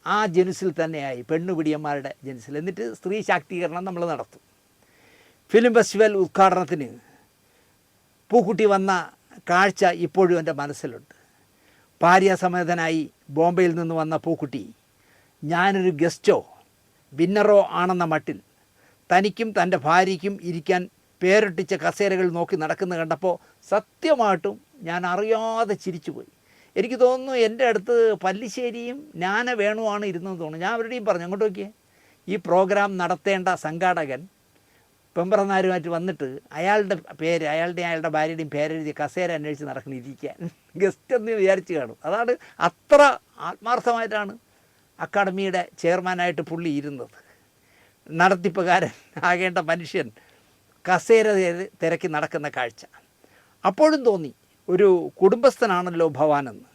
ആ ജനുസിൽ തന്നെയായി, പെണ്ണുപിടിയന്മാരുടെ ജനുസിൽ. എന്നിട്ട് സ്ത്രീ ശാക്തീകരണം നമ്മൾ നടത്തും. ഫിലിം ഫെസ്റ്റിവൽ ഉദ്ഘാടനത്തിന് പൂക്കുട്ടി വന്ന കാഴ്ച ഇപ്പോഴും എൻ്റെ മനസ്സിലുണ്ട്. ഭാര്യാസമേതനായി ബോംബെയിൽ നിന്ന് വന്ന പൂക്കുട്ടി ഞാനൊരു ഗസ്റ്റോ വിന്നറോ ആണെന്ന മട്ടിൽ തനിക്കും തൻ്റെ ഭാര്യയ്ക്കും ഇരിക്കാൻ പേരൊട്ടിച്ച കസേരകൾ നോക്കി നടക്കുന്ന കണ്ടപ്പോൾ സത്യമായിട്ടും ഞാൻ അറിയാതെ ചിരിച്ചുപോയി. എനിക്ക് തോന്നുന്നു എൻ്റെ അടുത്ത് പല്ലിശ്ശേരിയും ഞാന വേണുവാണ് ഇരുന്നതെന്ന് തോന്നുന്നു. ഞാൻ അവരുടെയും പറഞ്ഞു, അങ്ങോട്ട് നോക്കിയേ, ഈ പ്രോഗ്രാം നടത്തേണ്ട സംഘാടകൻ പെമ്പറന്നാരുമായിട്ട് വന്നിട്ട് അയാളുടെ പേര്, അയാളുടെ ഭാര്യയുടെയും പേരെഴുതി കസേര അന്വേഷിച്ച് നടക്കണം ഇരിക്കാൻ, ഗസ്റ്റ് എന്ന് വിചാരിച്ച് കാണും. അതാണ്, അത്ര ആത്മാർത്ഥമായിട്ടാണ് അക്കാഡമിയുടെ ചെയർമാനായിട്ട് പുള്ളി ഇരുന്നത്. നടത്തിപ്പുകാരൻ ആകേണ്ട മനുഷ്യൻ കസേര തിരക്കി നടക്കുന്ന കാഴ്ച. അപ്പോഴും തോന്നി ഒരു കുടുംബസ്ഥനാണല്ലോ ഭവാനെന്ന്.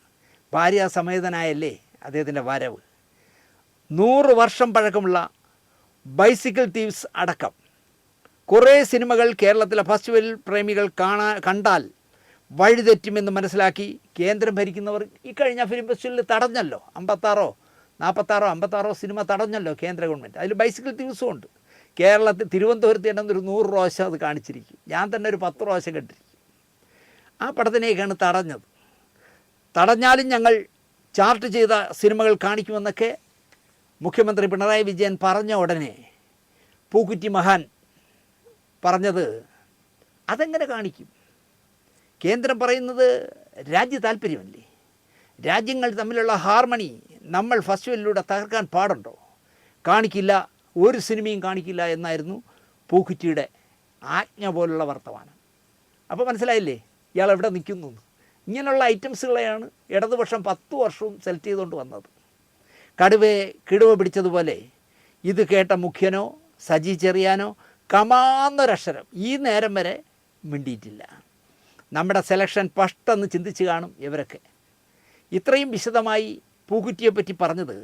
ഭാര്യാസമേതനായല്ലേ അദ്ദേഹത്തിൻ്റെ വരവ്. 100 വർഷം പഴക്കമുള്ള ബൈസിക്കിൾ തീവ്സ് അടക്കം കുറേ സിനിമകൾ കേരളത്തിലെ ഫെസ്റ്റിവൽ പ്രേമികൾ കണ്ടാൽ വഴിതെറ്റുമെന്ന് മനസ്സിലാക്കി കേന്ദ്രം ഭരിക്കുന്നവർ ഇക്കഴിഞ്ഞ ഫിലിം ഫെസ്റ്റിവലിൽ തടഞ്ഞല്ലോ. 56 സിനിമ തടഞ്ഞല്ലോ കേന്ദ്ര ഗവൺമെൻറ്. അതിൽ ബൈസിക്കിൾ തീവ്സും ഉണ്ട്. കേരളത്തിൽ തിരുവനന്തപുരത്ത് തന്നെ ഒരു 100 പ്രാവശ്യം അത് കാണിച്ചിരിക്കും. ഞാൻ തന്നെ ഒരു 10 പ്രാവശ്യം കണ്ടിരിക്കും. ആ പടത്തിനെയൊക്കെയാണ് തടഞ്ഞത്. തടഞ്ഞാലും ഞങ്ങൾ ചാർട്ട് ചെയ്ത സിനിമകൾ കാണിക്കുമെന്നൊക്കെ മുഖ്യമന്ത്രി പിണറായി വിജയൻ പറഞ്ഞ ഉടനെ പൂക്കുറ്റി മഹാൻ പറഞ്ഞത്, അതെങ്ങനെ കാണിക്കും? കേന്ദ്രം പറയുന്നത് രാജ്യ താല്പര്യമല്ലേ, രാജ്യങ്ങൾ തമ്മിലുള്ള ഹാർമണി നമ്മൾ ഫെസ്റ്റിവലിലൂടെ തകർക്കാൻ പാടുണ്ടോ? കാണിക്കില്ല, ഒരു സിനിമയും കാണിക്കില്ല എന്നായിരുന്നു പൂക്കുറ്റിയുടെ ആജ്ഞ പോലുള്ള വർത്തമാനം. അപ്പോൾ മനസ്സിലായില്ലേ ഇയാൾ എവിടെ നിൽക്കുന്നു? ഇങ്ങനെയുള്ള ഐറ്റംസുകളെയാണ് ഇടതുപക്ഷം 10 വർഷവും സെലക്ട് ചെയ്തുകൊണ്ട് വന്നത്. കടുവയെ കിടുവ പിടിച്ചതുപോലെ ഇത് കേട്ട മുഖ്യനോ സജി ചെറിയാനോ കമാന്നൊരക്ഷരം ഈ നേരം വരെ മിണ്ടിയിട്ടില്ല. നമ്മുടെ സെലക്ഷൻ പഷ്ടെന്ന് ചിന്തിച്ച് കാണും ഇവരൊക്കെ. ഇത്രയും വിശദമായി പൂക്കുറ്റിയെപ്പറ്റി പറഞ്ഞത്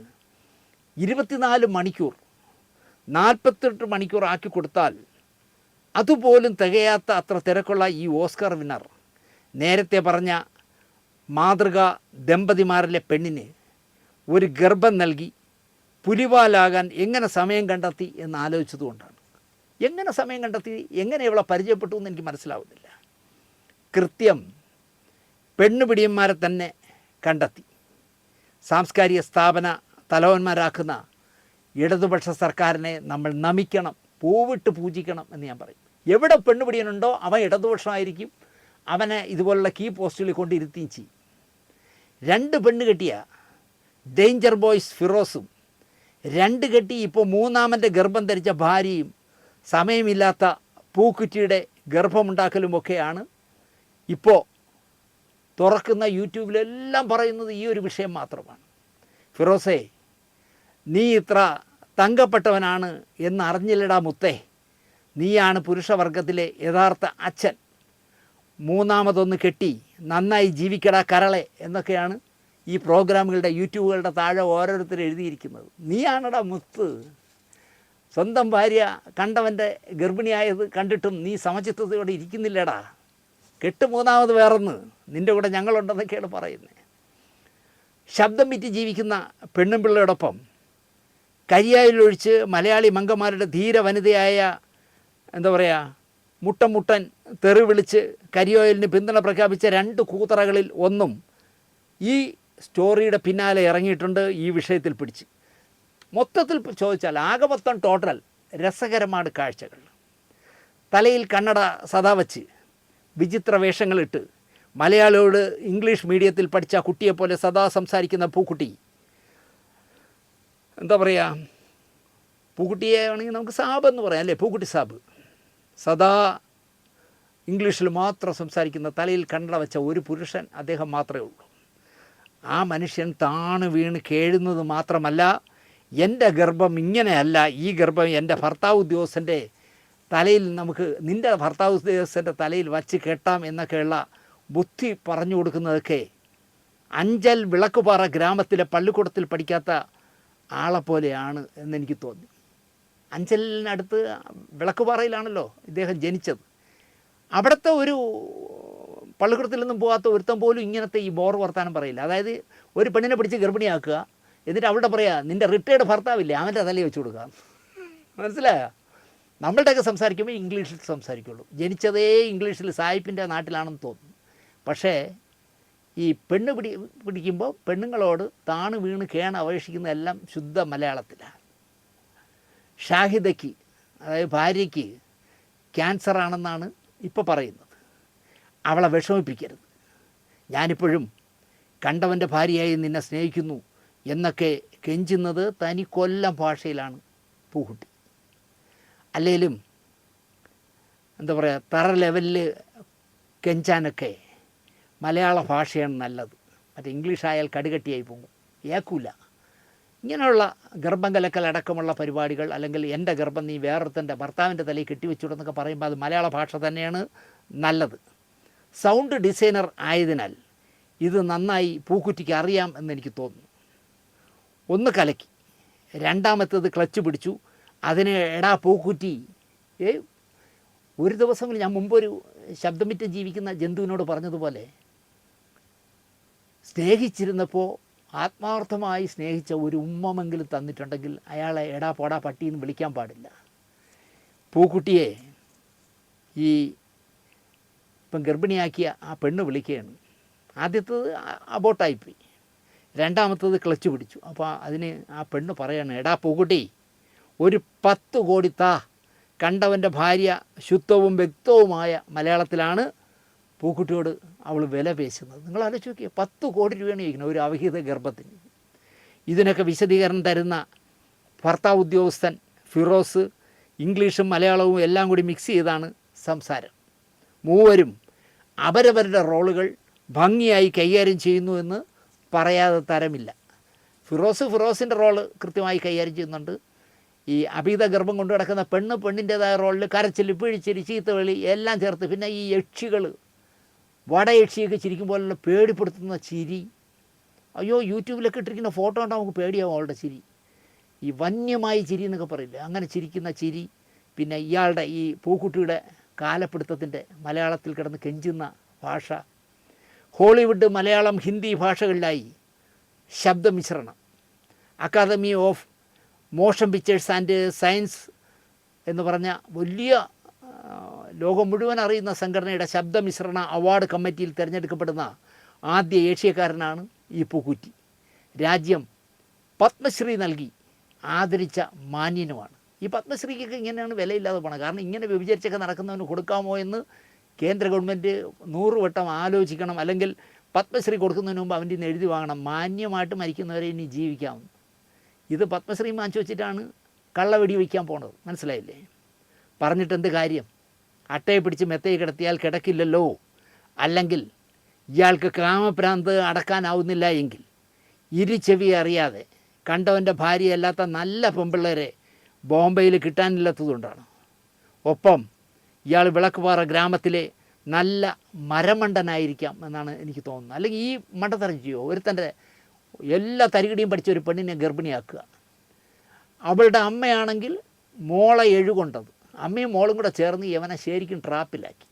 24 മണിക്കൂർ 48 മണിക്കൂർ ആക്കി കൊടുത്താൽ അതുപോലും തികയാത്ത അത്ര തിരക്കുള്ള ഈ ഓസ്കർ വിന്നർ നേരത്തെ പറഞ്ഞ മാതൃക ദമ്പതിമാരിലെ പെണ്ണിന് ഒരു ഗർഭം നൽകി പുലിവാലാകാൻ എങ്ങനെ സമയം കണ്ടെത്തി എന്ന് ആലോചിച്ചതുകൊണ്ടാണ്. എങ്ങനെ സമയം കണ്ടെത്തി, എങ്ങനെ ഇവളെ പരിചയപ്പെട്ടു എന്ന് എനിക്ക് മനസ്സിലാവുന്നില്ല. കൃത്യം പെണ്ണുപിടിയന്മാരെ തന്നെ കണ്ടെത്തി സാംസ്കാരിക സ്ഥാപന തലവന്മാരാക്കുന്ന ഇടതുപക്ഷ സർക്കാരിനെ നമ്മൾ നമിക്കണം, പൂവിട്ട് പൂജിക്കണം എന്ന് ഞാൻ പറയും. എവിടെ പെണ്ണുപിടിയനുണ്ടോ അവൻ ഇടതുപക്ഷമായിരിക്കും. അവനെ ഇതുപോലുള്ള കീ പോസ്റ്റുകളിൽ കൊണ്ടിരുത്തുകയും ചെയ്യും. 2 പെണ്ണ് കെട്ടിയ ഡേഞ്ചർ ബോയ്സ് ഫിറോസും 2 കെട്ടി ഇപ്പോൾ 3ാമൻ്റെ ഗർഭം ധരിച്ച ഭാര്യയും സമയമില്ലാത്ത പൂക്കുറ്റിയുടെ ഗർഭമുണ്ടാക്കലുമൊക്കെയാണ് ഇപ്പോൾ തുറക്കുന്ന യൂട്യൂബിലെല്ലാം പറയുന്നത് ഈ ഒരു വിഷയം മാത്രമാണ്. ഫിറോസേ, നീ ഇത്ര തങ്കപ്പെട്ടവനാണ് എന്ന് അറിഞ്ഞില്ലടാ മുത്തേ, നീയാണ് പുരുഷവർഗത്തിലെ യഥാർത്ഥ അച്ഛൻ, 3ാമതൊന്ന് കെട്ടി നന്നായി ജീവിക്കടാ കരളെ എന്നൊക്കെയാണ് ഈ പ്രോഗ്രാമുകളുടെ യൂട്യൂബുകളുടെ താഴെ ഓരോരുത്തർ എഴുതിയിരിക്കുന്നത്. നീയാണടാ മുത്ത്. സ്വന്തം ഭാര്യ കണ്ടവൻ്റെ ഗർഭിണിയായത് കണ്ടിട്ടും നീ സമചിത്തതയോടെ ഇരിക്കുന്നില്ലടാ. കെട്ട് 3ാമത് വേറൊന്ന്, നിൻ്റെ കൂടെ ഞങ്ങളുണ്ടെന്നൊക്കെയാണ് പറയുന്നത്. ശബ്ദം വിറ്റ് ജീവിക്കുന്ന പെണ്ണുമ്പിള്ളയോടൊപ്പം കരിയായിലൊഴിച്ച് മലയാളി മംഗന്മാരുടെ ധീര വനിതയായ മുട്ടൻ തെറി വിളിച്ച് കരിയോയിലിന് പിന്തുണ പ്രഖ്യാപിച്ച 2 കൂതറകളിൽ ഒന്നും ഈ സ്റ്റോറിയുടെ പിന്നാലെ ഇറങ്ങിയിട്ടുണ്ട്. ഈ വിഷയത്തിൽ പിടിച്ച് മൊത്തത്തിൽ ചോദിച്ചാൽ ആകെ മൊത്തം ടോട്ടൽ രസകരമാണ് കാഴ്ചകൾ. തലയിൽ കണ്ണട സദാ വച്ച് വിചിത്ര വേഷങ്ങളിട്ട് മലയാളിയോട് ഇംഗ്ലീഷ് മീഡിയത്തിൽ പഠിച്ച കുട്ടിയെപ്പോലെ സദാ സംസാരിക്കുന്ന പൂക്കുട്ടി, പൂക്കുട്ടിയെ ആണെങ്കിൽ നമുക്ക് സാബ് എന്ന് പറയാം അല്ലേ, പൂക്കുട്ടി സാബ്. സദാ ഇംഗ്ലീഷിൽ മാത്രം സംസാരിക്കുന്ന, തലയിൽ കണ്ണട വെച്ച ഒരു പുരുഷൻ അദ്ദേഹം മാത്രമേ ഉള്ളൂ. ആ മനുഷ്യൻ താണ് വീണ് കേഴുന്നത് മാത്രമല്ല, എൻ്റെ ഗർഭം ഇങ്ങനെയല്ല, ഈ ഗർഭം എൻ്റെ ഭർത്താവ് ഉദ്യോഗസ്ഥൻ്റെ തലയിൽ നിൻ്റെ ഭർത്താവ് ഉദ്യോഗസ്ഥൻ്റെ തലയിൽ വച്ച് കെട്ടാം എന്നൊക്കെയുള്ള ബുദ്ധി പറഞ്ഞു കൊടുക്കുന്നതൊക്കെ അഞ്ചൽ വിളക്കുപാറ ഗ്രാമത്തിലെ പള്ളിക്കൂടത്തിൽ പഠിക്കാത്ത ആളെപ്പോലെയാണ് എന്നെനിക്ക് തോന്നി. അഞ്ചലിനടുത്ത് വിളക്കുപാറയിലാണല്ലോ ഇദ്ദേഹം ജനിച്ചത്. അവിടുത്തെ ഒരു പള്ളിക്കൂടത്തിൽ നിന്നും പോകാത്ത ഒരുത്തം പോലും ഇങ്ങനത്തെ ഈ ബോർ വർത്താനം പറയില്ല. അതായത് ഒരു പെണ്ണിനെ പിടിച്ച് ഗർഭിണിയാക്കുക, എന്നിട്ട് അവിടെ പറയുക നിൻ്റെ റിട്ടയർഡ് ഭർത്താവില്ലേ അവൻ്റെ തലയിൽ വെച്ച് കൊടുക്കുക. മനസ്സിലായോ? നമ്മളുടെയൊക്കെ സംസാരിക്കുമ്പോൾ ഇംഗ്ലീഷിൽ സംസാരിക്കുള്ളൂ. ജനിച്ചതേ ഇംഗ്ലീഷിൽ സായിപ്പിൻ്റെ നാട്ടിലാണെന്ന് തോന്നുന്നു. പക്ഷേ ഈ പെണ്ണ് പിടിക്കുമ്പോൾ പെണ്ണുങ്ങളോട് താണ് വീണ് അപേക്ഷിക്കുന്നതെല്ലാം ശുദ്ധ മലയാളത്തിലാണ്. ഷാഹിദയ്ക്ക്, അതായത് ഭാര്യയ്ക്ക് ക്യാൻസറാണെന്നാണ് ഇപ്പോൾ പറയുന്നത്. അവളെ വിഷമിപ്പിക്കരുത്, ഞാനിപ്പോഴും കണ്ടവൻ്റെ ഭാര്യയായി നിന്നെ സ്നേഹിക്കുന്നു എന്നൊക്കെ കെഞ്ചുന്നത് തനി കൊല്ലം ഭാഷയിലാണ് പൂക്കുട്ടി. അല്ലെങ്കിലും എന്താ പറയുക, തറ ലെവലിൽ കെഞ്ചാനൊക്കെ മലയാള ഭാഷയാണ് നല്ലത്. മറ്റേ ഇംഗ്ലീഷായാൽ കടുകട്ടിയായി പോകും, ഏക്കൂല. ഇങ്ങനെയുള്ള ഗർഭം കലക്കൽ അടക്കമുള്ള പരിപാടികൾ, അല്ലെങ്കിൽ എൻ്റെ ഗർഭം നീ വേറൊരുത്തൻ്റെ ഭർത്താവിൻ്റെ തലയിൽ കെട്ടിവെച്ചുവിടുന്നൊക്കെ പറയുമ്പോൾ അത് മലയാള ഭാഷ തന്നെയാണ് നല്ലത്. സൗണ്ട് ഡിസൈനർ ആയതിനാൽ ഇത് നന്നായി പൂക്കുറ്റിക്ക് അറിയാം എന്നെനിക്ക് തോന്നുന്നു. ഒന്ന് കലക്കി, രണ്ടാമത്തേത് ക്ലച്ച് പിടിച്ചു. അതിന് എടാ പൂക്കുറ്റി, ഒരു ദിവസം ഞാൻ മുമ്പൊരു ശബ്ദം വിറ്റ് ജീവിക്കുന്ന ജന്തുവിനോട് പറഞ്ഞതുപോലെ, സ്നേഹിച്ചിരുന്നപ്പോൾ ആത്മാർത്ഥമായി സ്നേഹിച്ച ഒരു ഉമ്മമെങ്കിലും തന്നിട്ടുണ്ടെങ്കിൽ അയാളെ എടാ പോടാ പട്ടിയെന്ന് വിളിക്കാൻ പാടില്ല. പൂക്കുട്ടിയെ ഈ ഇപ്പം ഗർഭിണിയാക്കിയ ആ പെണ്ണ് വിളിക്കുകയാണ്. ആദ്യത്തേത് അബോട്ടായിപ്പോയി, രണ്ടാമത്തേത് ക്ലച്ച് പിടിച്ചു. അപ്പോൾ അതിന് ആ പെണ്ണ് പറയാണ്, എടാ പൂക്കുട്ടി ഒരു 10 കോടി താ. കണ്ടവൻ്റെ ഭാര്യ ശുദ്ധവും വ്യക്തവുമായ മലയാളത്തിലാണ് പൂക്കുട്ടിയോട് അവൾ വില പേശുന്നത്. നിങ്ങൾ ആലോചിച്ച് നോക്കിയേ, 10 കോടി രൂപയാണ് ചോദിക്കുന്നത് ഒരു അവിഹിത ഗർഭത്തിന്. ഇതിനൊക്കെ വിശദീകരണം തരുന്ന ഭർത്താവ് ഉദ്യോഗസ്ഥൻ ഫിറോസ് ഇംഗ്ലീഷും മലയാളവും എല്ലാം കൂടി മിക്സ് ചെയ്താണ് സംസാരം. മൂവരും അവരവരുടെ റോളുകൾ ഭംഗിയായി കൈകാര്യം ചെയ്യുന്നു എന്ന് പറയാതെ തരമില്ല. ഫിറോസിൻ്റെ റോള് കൃത്യമായി കൈകാര്യം ചെയ്യുന്നുണ്ട്. ഈ അഭിഹിത ഗർഭം കൊണ്ടു കിടക്കുന്ന പെണ്ണിൻ്റേതായ റോളിൽ കരച്ചിൽ, പിഴിച്ചിൽ, ചീത്തവിളി എല്ലാം ചേർത്ത്, പിന്നെ ഈ യക്ഷികൾ വടയക്ഷിയൊക്കെ ചിരിക്കും പോലുള്ള പേടിപ്പെടുത്തുന്ന ചിരി. അയ്യോ, യൂട്യൂബിലൊക്കെ ഇട്ടിരിക്കുന്ന ഫോട്ടോ കണ്ടാൽ നമുക്ക് പേടിയാവും അവളുടെ ചിരി. ഈ വന്യമായ ചിരി എന്നൊക്കെ പറയില്ലേ, അങ്ങനെ ചിരിക്കുന്ന ചിരി. പിന്നെ ഇയാളുടെ ഈ പൂക്കുട്ടിയുടെ കാലപ്പിടുത്തത്തിൻ്റെ മലയാളത്തിൽ കിടന്ന് കെഞ്ചുന്ന ഭാഷ. ഹോളിവുഡ്, മലയാളം, ഹിന്ദി ഭാഷകളിലായി ശബ്ദമിശ്രണം. Academy of motion pictures and science എന്ന് പറഞ്ഞ വലിയ ലോകം മുഴുവൻ അറിയുന്ന സംഘടനയുടെ ശബ്ദമിശ്രണ അവാർഡ് കമ്മിറ്റിയിൽ തിരഞ്ഞെടുക്കപ്പെടുന്ന ആദ്യ ഏഷ്യക്കാരനാണ് ഈ പൂക്കുറ്റി. രാജ്യം പത്മശ്രീ നൽകി ആദരിച്ച മാന്യനുമാണ്. ഈ പത്മശ്രീക്കൊക്കെ ഇങ്ങനെയാണ് വിലയില്ലാതെ പോകണം. കാരണം ഇങ്ങനെ വ്യഭിചരിച്ചൊക്കെ നടക്കുന്നവന് കൊടുക്കാമോ എന്ന് കേന്ദ്ര ഗവൺമെൻറ് 100 വട്ടം ആലോചിക്കണം. അല്ലെങ്കിൽ പത്മശ്രീ കൊടുക്കുന്നതിന് മുമ്പ് അവൻ്റെ നിന്ന് എഴുതി വാങ്ങണം, മാന്യമായിട്ട് മരിക്കുന്നവരെ ഇനി ജീവിക്കാം. ഇത് പത്മശ്രീ വാങ്ങിച്ചു വെച്ചിട്ടാണ് കള്ളവെടി വയ്ക്കാൻ പോണത്. മനസ്സിലായില്ലേ? പറഞ്ഞിട്ടെന്ത് കാര്യം? അട്ടയെ പിടിച്ച് മെത്തയെ കിടത്തിയാൽ കിടക്കില്ലല്ലോ. അല്ലെങ്കിൽ ഇയാൾക്ക് കാമഭ്രാന്ത് അടക്കാനാവുന്നില്ല എങ്കിൽ ഇരുചെവി അറിയാതെ കണ്ടവൻ്റെ ഭാര്യയല്ലാത്ത നല്ല പെൺപിള്ളേരെ ബോംബെയിൽ കിട്ടാനില്ലാത്തതുകൊണ്ടാണ്. ഒപ്പം ഇയാൾ വിളക്കുപാറ ഗ്രാമത്തിലെ നല്ല മരമണ്ടനായിരിക്കാം എന്നാണ് എനിക്ക് തോന്നുന്നത്. അല്ലെങ്കിൽ ഈ മണ്ടത്തരം ചെയ്യോ, ഒരുത്തൻ്റെ എല്ലാ തരികിടിയും പഠിച്ച ഒരു പെണ്ണിനെ ഗർഭിണിയാക്കുക. അവളുടെ അമ്മയാണെങ്കിൽ മോളെ എഴുകൊണ്ടത്, അമ്മയും മോളും കൂടെ ചേർന്ന് യവനെ ശരിക്കും ട്രാപ്പിലാക്കി.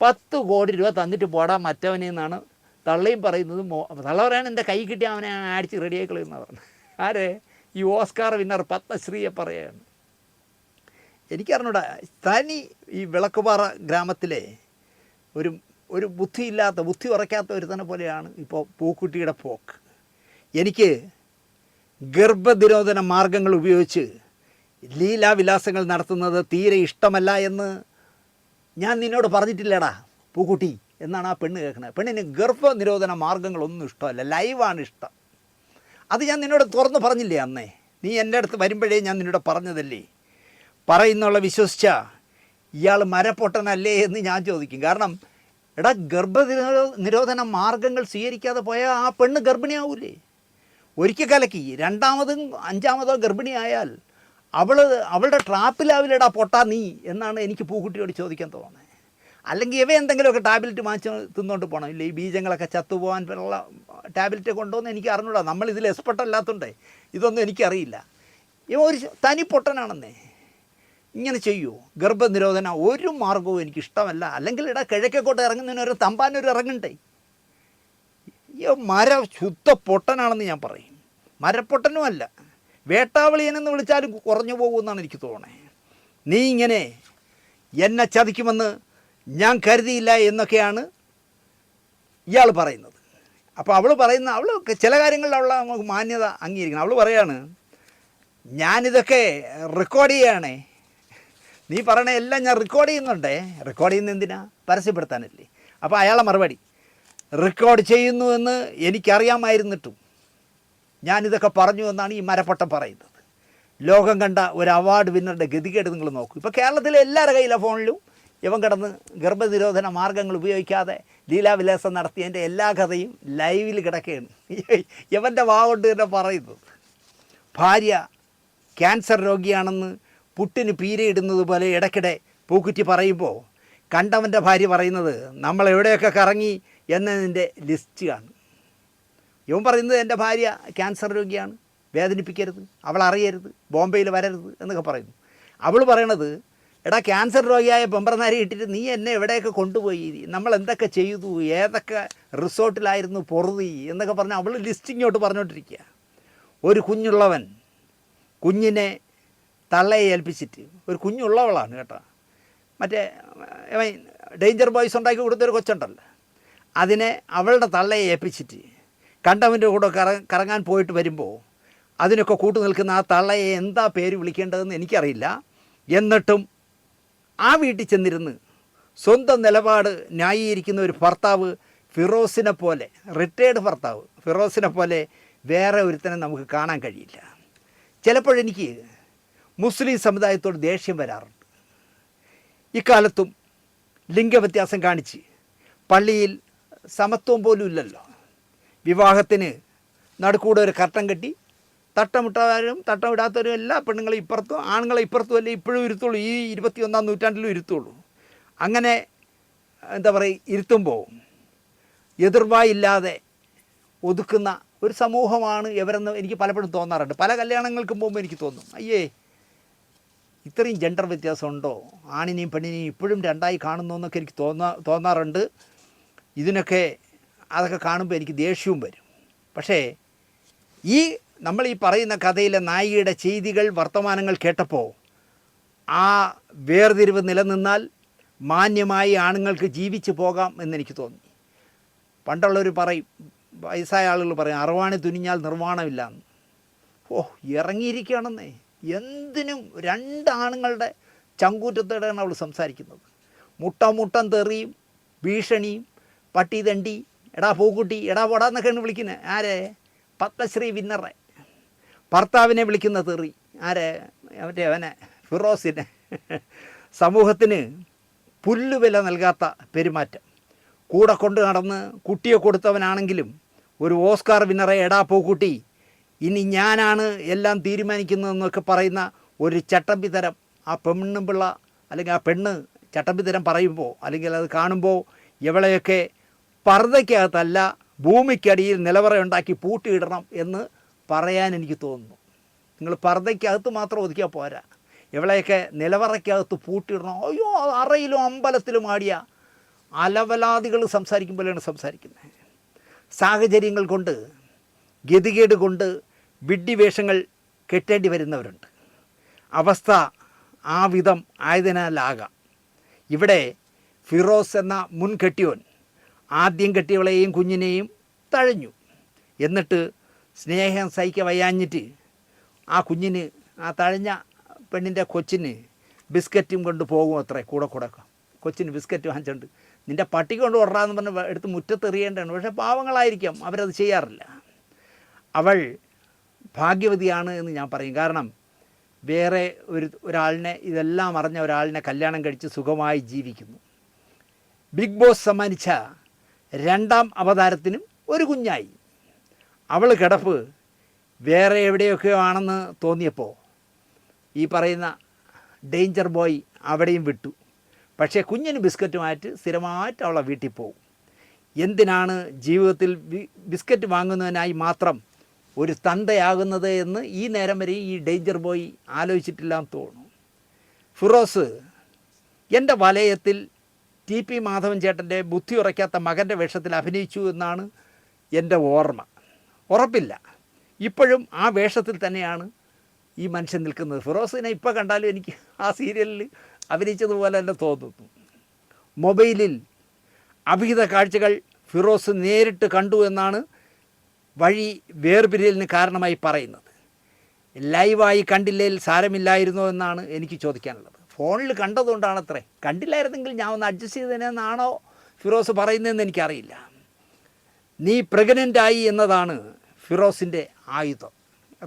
10 കോടി രൂപ തന്നിട്ട് പോടാൻ മറ്റവനെന്നാണ് തള്ളയും പറയുന്നത്. തള്ള പറയാണ് എൻ്റെ കൈ കിട്ടി അവനെ അടിച്ച് റെഡിയായി കളയുന്ന പറഞ്ഞു. ആരെ? ഈ ഓസ്കാർ വിന്നർ പത്മശ്രീയെ പറയുകയാണ്. എനിക്കറിഞ്ഞൂടാ, തനി ഈ വിളക്കുപാറ ഗ്രാമത്തിലെ ഒരു ബുദ്ധിയില്ലാത്ത, ബുദ്ധി ഉറയ്ക്കാത്ത ഒരുത്തനെ പോലെയാണ് ഇപ്പോൾ പൂക്കുട്ടിയുടെ പോക്ക്. എനിക്ക് ഗർഭനിരോധന മാർഗങ്ങൾ ഉപയോഗിച്ച് ലീലാവിലാസങ്ങൾ നടത്തുന്നത് തീരെ ഇഷ്ടമല്ല എന്ന് ഞാൻ നിന്നോട് പറഞ്ഞിട്ടില്ലടാ പൂക്കുട്ടി എന്നാണ് ആ പെണ്ണ് കേൾക്കുന്നത്. പെണ്ണിന് ഗർഭനിരോധന മാർഗങ്ങളൊന്നും ഇഷ്ടമല്ല, ലൈവാണ് ഇഷ്ടം. അത് ഞാൻ നിന്നോട് തുറന്ന് പറഞ്ഞില്ലേ അന്നേ? നീ എൻ്റെ അടുത്ത് വരുമ്പോഴേ ഞാൻ നിന്നോട് പറഞ്ഞതല്ലേ. പറയുന്നുള്ള വിശ്വസിച്ച ഇയാൾ മരപ്പൊട്ടനല്ലേ എന്ന് ഞാൻ ചോദിക്കും. കാരണം എടാ, ഗർഭനിരോധന മാർഗങ്ങൾ സ്വീകരിക്കാതെ പോയാൽ ആ പെണ്ണ് ഗർഭിണിയാവൂലേ? ഒരിക്കൽ കലക്കി, രണ്ടാമതും 5ാമതോ ഗർഭിണിയായാൽ അവളുടെ ട്രാപ്പിലാവില്ലടാ പൊട്ടാ നീ എന്നാണ് എനിക്ക് പൂക്കുട്ടിയോട് ചോദിക്കാൻ തോന്നുന്നത്. അല്ലെങ്കിൽ ഇവ എന്തെങ്കിലുമൊക്കെ ടാബ്ലറ്റ് വാങ്ങിച്ച് തിന്നുകൊണ്ട് പോകണം. ഇല്ല, ഈ ബീജങ്ങളൊക്കെ ചത്തുപോകാൻ ഉള്ള ടാബ്ലറ്റ് കൊണ്ടുവന്ന് എനിക്ക് അറിഞ്ഞൂടാ. നമ്മളിതിൽ എക്സ്പെർട്ട് അല്ലാത്തതുകൊണ്ടേ ഇതൊന്നും എനിക്കറിയില്ല. ഇവ ഒരു തനി പൊട്ടനാണെന്നേ. ഇങ്ങനെ ചെയ്യുമോ? ഗർഭനിരോധന ഒരു മാർഗവും എനിക്കിഷ്ടമല്ല. അല്ലെങ്കിൽ കിഴക്കേക്കോട്ട് ഇറങ്ങുന്നതിനൊരു തമ്പാനൊരു ഇറങ്ങണ്ടേ? ഈ ശുദ്ധ പൊട്ടനാണെന്ന് ഞാൻ പറയും. മരപ്പൊട്ടനുമല്ല, വേട്ടാവളിയനെന്ന് വിളിച്ചാലും കുറഞ്ഞു പോകുമെന്നാണ് എനിക്ക് തോന്നണേ. നീ ഇങ്ങനെ എന്നെ ചതിക്കുമെന്ന് ഞാൻ കരുതിയില്ല എന്നൊക്കെയാണ് ഇയാൾ പറയുന്നത്. അപ്പോൾ അവൾ ചില കാര്യങ്ങളിൽ നമുക്ക് മാന്യത അംഗീകരിക്കണം. അവൾ പറയാണ്, ഞാനിതൊക്കെ റെക്കോർഡ് ചെയ്യുകയാണേ, നീ പറയണ എല്ലാം ഞാൻ റെക്കോർഡ് ചെയ്യുന്നുണ്ടേ. റെക്കോർഡ് ചെയ്യുന്ന എന്തിനാ? പരസ്യപ്പെടുത്താനല്ലേ. അപ്പോൾ അയാളെ മറുപടി, റെക്കോർഡ് ചെയ്യുന്നു എന്ന് എനിക്കറിയാമായിരുന്നിട്ടും ഞാനിതൊക്കെ പറഞ്ഞു എന്നാണ് ഈ മരപ്പൊട്ടം പറയുന്നത്. ലോകം കണ്ട ഒരു അവാർഡ് വിന്നറുടെ ഗതികേട് നിങ്ങൾ നോക്കൂ. ഇപ്പോൾ കേരളത്തിലെ എല്ലാവരുടെ കയ്യിലെ ഫോണിലും ഇവൻ കിടന്ന് ഗർഭനിരോധന മാർഗ്ഗങ്ങൾ ഉപയോഗിക്കാതെ ലീലാവിലാസം നടത്തിയതിൻ്റെ എല്ലാ കഥയും ലൈവിൽ കിടക്കുകയാണ്. ഇവൻ്റെ കൊണ്ട് തന്നെ പറയുന്നത്. ഭാര്യ ക്യാൻസർ രോഗിയാണെന്ന് പുട്ടിന് പീരയിടുന്നത് പോലെ ഇടയ്ക്കിടെ പൂക്കുറ്റി പറയുമ്പോൾ കണ്ടവൻ്റെ ഭാര്യ പറയുന്നത് നമ്മൾ എവിടെയൊക്കെ കറങ്ങി എന്നതിൻ്റെ ലിസ്റ്റ് കാണും. ഇവൻ പറയുന്നത് എൻ്റെ ഭാര്യ ക്യാൻസർ രോഗിയാണ്, വേദനിപ്പിക്കരുത്, അവൾ അറിയരുത്, ബോംബെയിൽ വരരുത് എന്നൊക്കെ പറയുന്നു. അവൾ പറയണത്, ക്യാൻസർ രോഗിയായ പെമ്പറനാരി ഇട്ടിട്ട് നീ എന്നെ എവിടെയൊക്കെ കൊണ്ടുപോയി, നമ്മൾ എന്തൊക്കെ ചെയ്തു, ഏതൊക്കെ റിസോർട്ടിലായിരുന്നു പൊറുതി എന്നൊക്കെ പറഞ്ഞ് അവൾ ലിസ്റ്റിങ്ങോട്ട് പറഞ്ഞുകൊണ്ടിരിക്കുക. ഒരു കുഞ്ഞുള്ളവൻ കുഞ്ഞിനെ തള്ളയെ ഏൽപ്പിച്ചിട്ട്, ഒരു കുഞ്ഞുള്ളവളാണ് കേട്ടോ, മറ്റേ ഡേഞ്ചർ ബോയ്സ് ഉണ്ടാക്കി കൊടുത്തൊരു കൊച്ചുണ്ടല്ലോ, അതിനെ അവളുടെ തള്ളയെ ഏൽപ്പിച്ചിട്ട് കണ്ടവൻ്റെ കൂടെ കറങ്ങാൻ പോയിട്ട് വരുമ്പോൾ അതിനൊക്കെ കൂട്ടു നിൽക്കുന്ന ആ തള്ളയെ എന്താ പേര് വിളിക്കേണ്ടതെന്ന് എനിക്കറിയില്ല. എന്നിട്ടും ആ വീട്ടിൽ ചെന്നിരുന്ന് സ്വന്തം നിലപാട് ന്യായീകരിക്കുന്ന ഒരു ഭർത്താവ് ഫിറോസിനെ പോലെ, റിട്ടയേർഡ് ഭർത്താവ് ഫിറോസിനെ പോലെ വേറെ ഒരുത്തനെ നമുക്ക് കാണാൻ കഴിയില്ല. ചിലപ്പോഴെനിക്ക് മുസ്ലിം സമുദായത്തോട് ദേഷ്യം വരാറുണ്ട്. ഇക്കാലത്തും ലിംഗവ്യത്യാസം കാണിച്ച് പള്ളിയിൽ സമത്വം പോലും ഇല്ലല്ലോ. വിവാഹത്തിന് നടുക്കൂടെ ഒരു കർട്ടൻ കെട്ടി തട്ടമിട്ടവരും തട്ടമിടാത്തവരും എല്ലാ പെണ്ണുങ്ങളെ ഇപ്പുറത്തും ആണുങ്ങളെ ഇപ്പുറത്തും അല്ലേ ഇപ്പോഴും ഇരുത്തുള്ളൂ, ഈ 21-ാം നൂറ്റാണ്ടിലും ഇരുത്തുള്ളൂ. അങ്ങനെ എന്താ പറയുക, ഇരുത്തുമ്പോൾ എതിർവായില്ലാതെ ഒതുക്കുന്ന ഒരു സമൂഹമാണ് ഇവരെന്ന് എനിക്ക് പലപ്പോഴും തോന്നാറുണ്ട്. പല കല്യാണങ്ങൾക്കും പോകുമ്പോൾ എനിക്ക് തോന്നും, അയ്യേ ഇത്രയും ജെൻഡർ വ്യത്യാസം ഉണ്ടോ, ആണിനെയും പെണ്ണിനെയും ഇപ്പോഴും രണ്ടായി കാണുന്നു എന്നൊക്കെ എനിക്ക് തോന്നാറുണ്ട്. അതൊക്കെ കാണുമ്പോൾ എനിക്ക് ദേഷ്യവും വരും. പക്ഷേ നമ്മൾ ഈ പറയുന്ന കഥയിലെ നായികയുടെ ചെയ്തികൾ, വർത്തമാനങ്ങൾ കേട്ടപ്പോൾ ആ വേർതിരിവ് നിലനിന്നാൽ മാന്യമായി ആണുങ്ങൾക്ക് ജീവിച്ചു പോകാം എന്നെനിക്ക് തോന്നി. പണ്ടുള്ളവർ പറയും, വയസ്സായ ആളുകൾ പറയും, അറുവാണി തുനിഞ്ഞാൽ നിർവ്വാണമില്ല എന്ന്. ഇറങ്ങിയിരിക്കുകയാണെന്നേ, എന്തിനും രണ്ടാണുങ്ങളുടെ ചങ്കൂറ്റത്തോടെയാണ് അവൾ സംസാരിക്കുന്നത്. മുട്ടം തെറിയും ഭീഷണിയും പട്ടി തണ്ടി എടാ പൂക്കുട്ടി എടാ പോടാന്നൊക്കെയാണ് വിളിക്കുന്നത്. ആരെ? പത്മശ്രീ വിന്നറെ. ഭർത്താവിനെ വിളിക്കുന്ന തെറി ആരെ? അവനെ ഫിറോസിനെ. സമൂഹത്തിന് പുല്ലുവില നൽകാത്ത പെരുമാറ്റം. കൂടെ കൊണ്ട് നടന്ന് കുട്ടിയെ കൊടുത്തവനാണെങ്കിലും ഒരു ഓസ്കാർ വിന്നറെ എടാ പൂക്കുട്ടി ഇനി ഞാനാണ് എല്ലാം തീരുമാനിക്കുന്നതെന്നൊക്കെ പറയുന്ന ഒരു ചട്ടമ്പിത്തരം ആ പെണ്ണുപിള്ള അല്ലെങ്കിൽ ആ പെണ്ണ് ചട്ടമ്പിത്തരം പറയുമ്പോൾ അല്ലെങ്കിൽ അത് കാണുമ്പോൾ ഇവളെയൊക്കെ പർദ്ദയ്ക്കകത്തല്ല ഭൂമിക്കടിയിൽ നിലവറയുണ്ടാക്കി പൂട്ടിയിടണം എന്ന് പറയാൻ എനിക്ക് തോന്നുന്നു. നിങ്ങൾ പർദ്ദയ്ക്കകത്ത് മാത്രം ഒതുക്കിയാൽ പോരാ, ഇവളെയൊക്കെ നിലവറയ്ക്കകത്ത് പൂട്ടിയിടണം. അയ്യോ, അറയിലും അമ്പലത്തിലും ആടിയ അലവലാദികൾ സംസാരിക്കുമ്പോഴാണ് സംസാരിക്കുന്നത്. സാഹചര്യങ്ങൾ കൊണ്ട്, ഗതികേട് കൊണ്ട് വിഡ്ഢിവേഷങ്ങൾ കെട്ടേണ്ടി വരുന്നവരുണ്ട്. അവസ്ഥ ആ വിധം ആയതിനാലാകാം ഇവിടെ ഫിറോസ് എന്ന മുൻ കെട്ടിയോൻ ആദ്യം കെട്ടിയവളെയും കുഞ്ഞിനെയും തഴഞ്ഞു. എന്നിട്ട് സ്നേഹം സഹിക്ക വയ്യാഞ്ഞിട്ട് ആ കുഞ്ഞിന്, ആ തഴഞ്ഞ പെണ്ണിൻ്റെ കൊച്ചിന് ബിസ്ക്കറ്റും കൊണ്ട് പോകും അത്രേ. കൂടെ കൊച്ചിന് ബിസ്ക്കറ്റ് വാങ്ങിച്ചുണ്ട്. നിൻ്റെ പട്ടി കൊണ്ട് ഓടാന്ന് പറഞ്ഞ് എടുത്ത് മുറ്റത്തെറിയേണ്ടതാണ്. പക്ഷേ പാവങ്ങളായിരിക്കാം, അവരത് ചെയ്യാറില്ല. അവൾ ഭാഗ്യവതിയാണ് എന്ന് ഞാൻ പറയും. കാരണം വേറെ ഒരാളിനെ, ഇതെല്ലാം അറിഞ്ഞ ഒരാളിനെ കല്യാണം കഴിച്ച് സുഖമായി ജീവിക്കുന്നു. ബിഗ് ബോസ് സമ്മാനിച്ച 2ാം അവതാരത്തിനും ഒരു കുഞ്ഞായി. അവൾ കിടപ്പ് വേറെ എവിടെയൊക്കെയോ ആണെന്ന് തോന്നിയപ്പോൾ ഈ പറയുന്ന ഡേഞ്ചർ ബോയ് അവിടെയും വിട്ടു. പക്ഷേ കുഞ്ഞിന് ബിസ്ക്കറ്റുമായിട്ട് സ്ഥിരമായിട്ട് അവളെ വീട്ടിൽ പോകും. എന്തിനാണ് ജീവിതത്തിൽ ബിസ്ക്കറ്റ് വാങ്ങുന്നതിനായി മാത്രം ഒരു തന്തയാകുന്നത് എന്ന് ഈ നേരം വരെ ഈ ഡേഞ്ചർ ബോയ് ആലോചിച്ചിട്ടില്ല എന്ന് തോന്നുന്നു. ഫിറോസ് എൻ്റെ വലയത്തിൽ ടി മാധവൻ ചേട്ടൻ്റെ ബുദ്ധി ഉറയ്ക്കാത്ത മകൻ്റെ വേഷത്തിൽ അഭിനയിച്ചു എന്നാണ് എൻ്റെ ഓർമ്മ. ഉറപ്പില്ല, ഇപ്പോഴും ആ വേഷത്തിൽ തന്നെയാണ് ഈ മനുഷ്യൻ നിൽക്കുന്നത്. ഫിറോസിനെ ഇപ്പോൾ കണ്ടാലും എനിക്ക് ആ സീരിയലിൽ അഭിനയിച്ചതുപോലെ തന്നെ തോന്നുന്നു. മൊബൈലിൽ അഭിഹിത കാഴ്ചകൾ ഫിറോസ് നേരിട്ട് കണ്ടു എന്നാണ് വഴി വേർപിരിയലിന് കാരണമായി പറയുന്നത്. ലൈവായി കണ്ടില്ലേൽ സാരമില്ലായിരുന്നോ എന്നാണ് എനിക്ക് ചോദിക്കാനുള്ളത്. ഫോണിൽ കണ്ടതുകൊണ്ടാണത്രേ. കണ്ടില്ലായിരുന്നെങ്കിൽ ഞാൻ ഒന്ന് അഡ്ജസ്റ്റ് ചെയ്തതിനെന്നാണോ ഫിറോസ് പറയുന്നതെന്ന് എനിക്കറിയില്ല. നീ പ്രഗ്നൻ്റായി എന്നതാണ് ഫിറോസിൻ്റെ ആയുധം.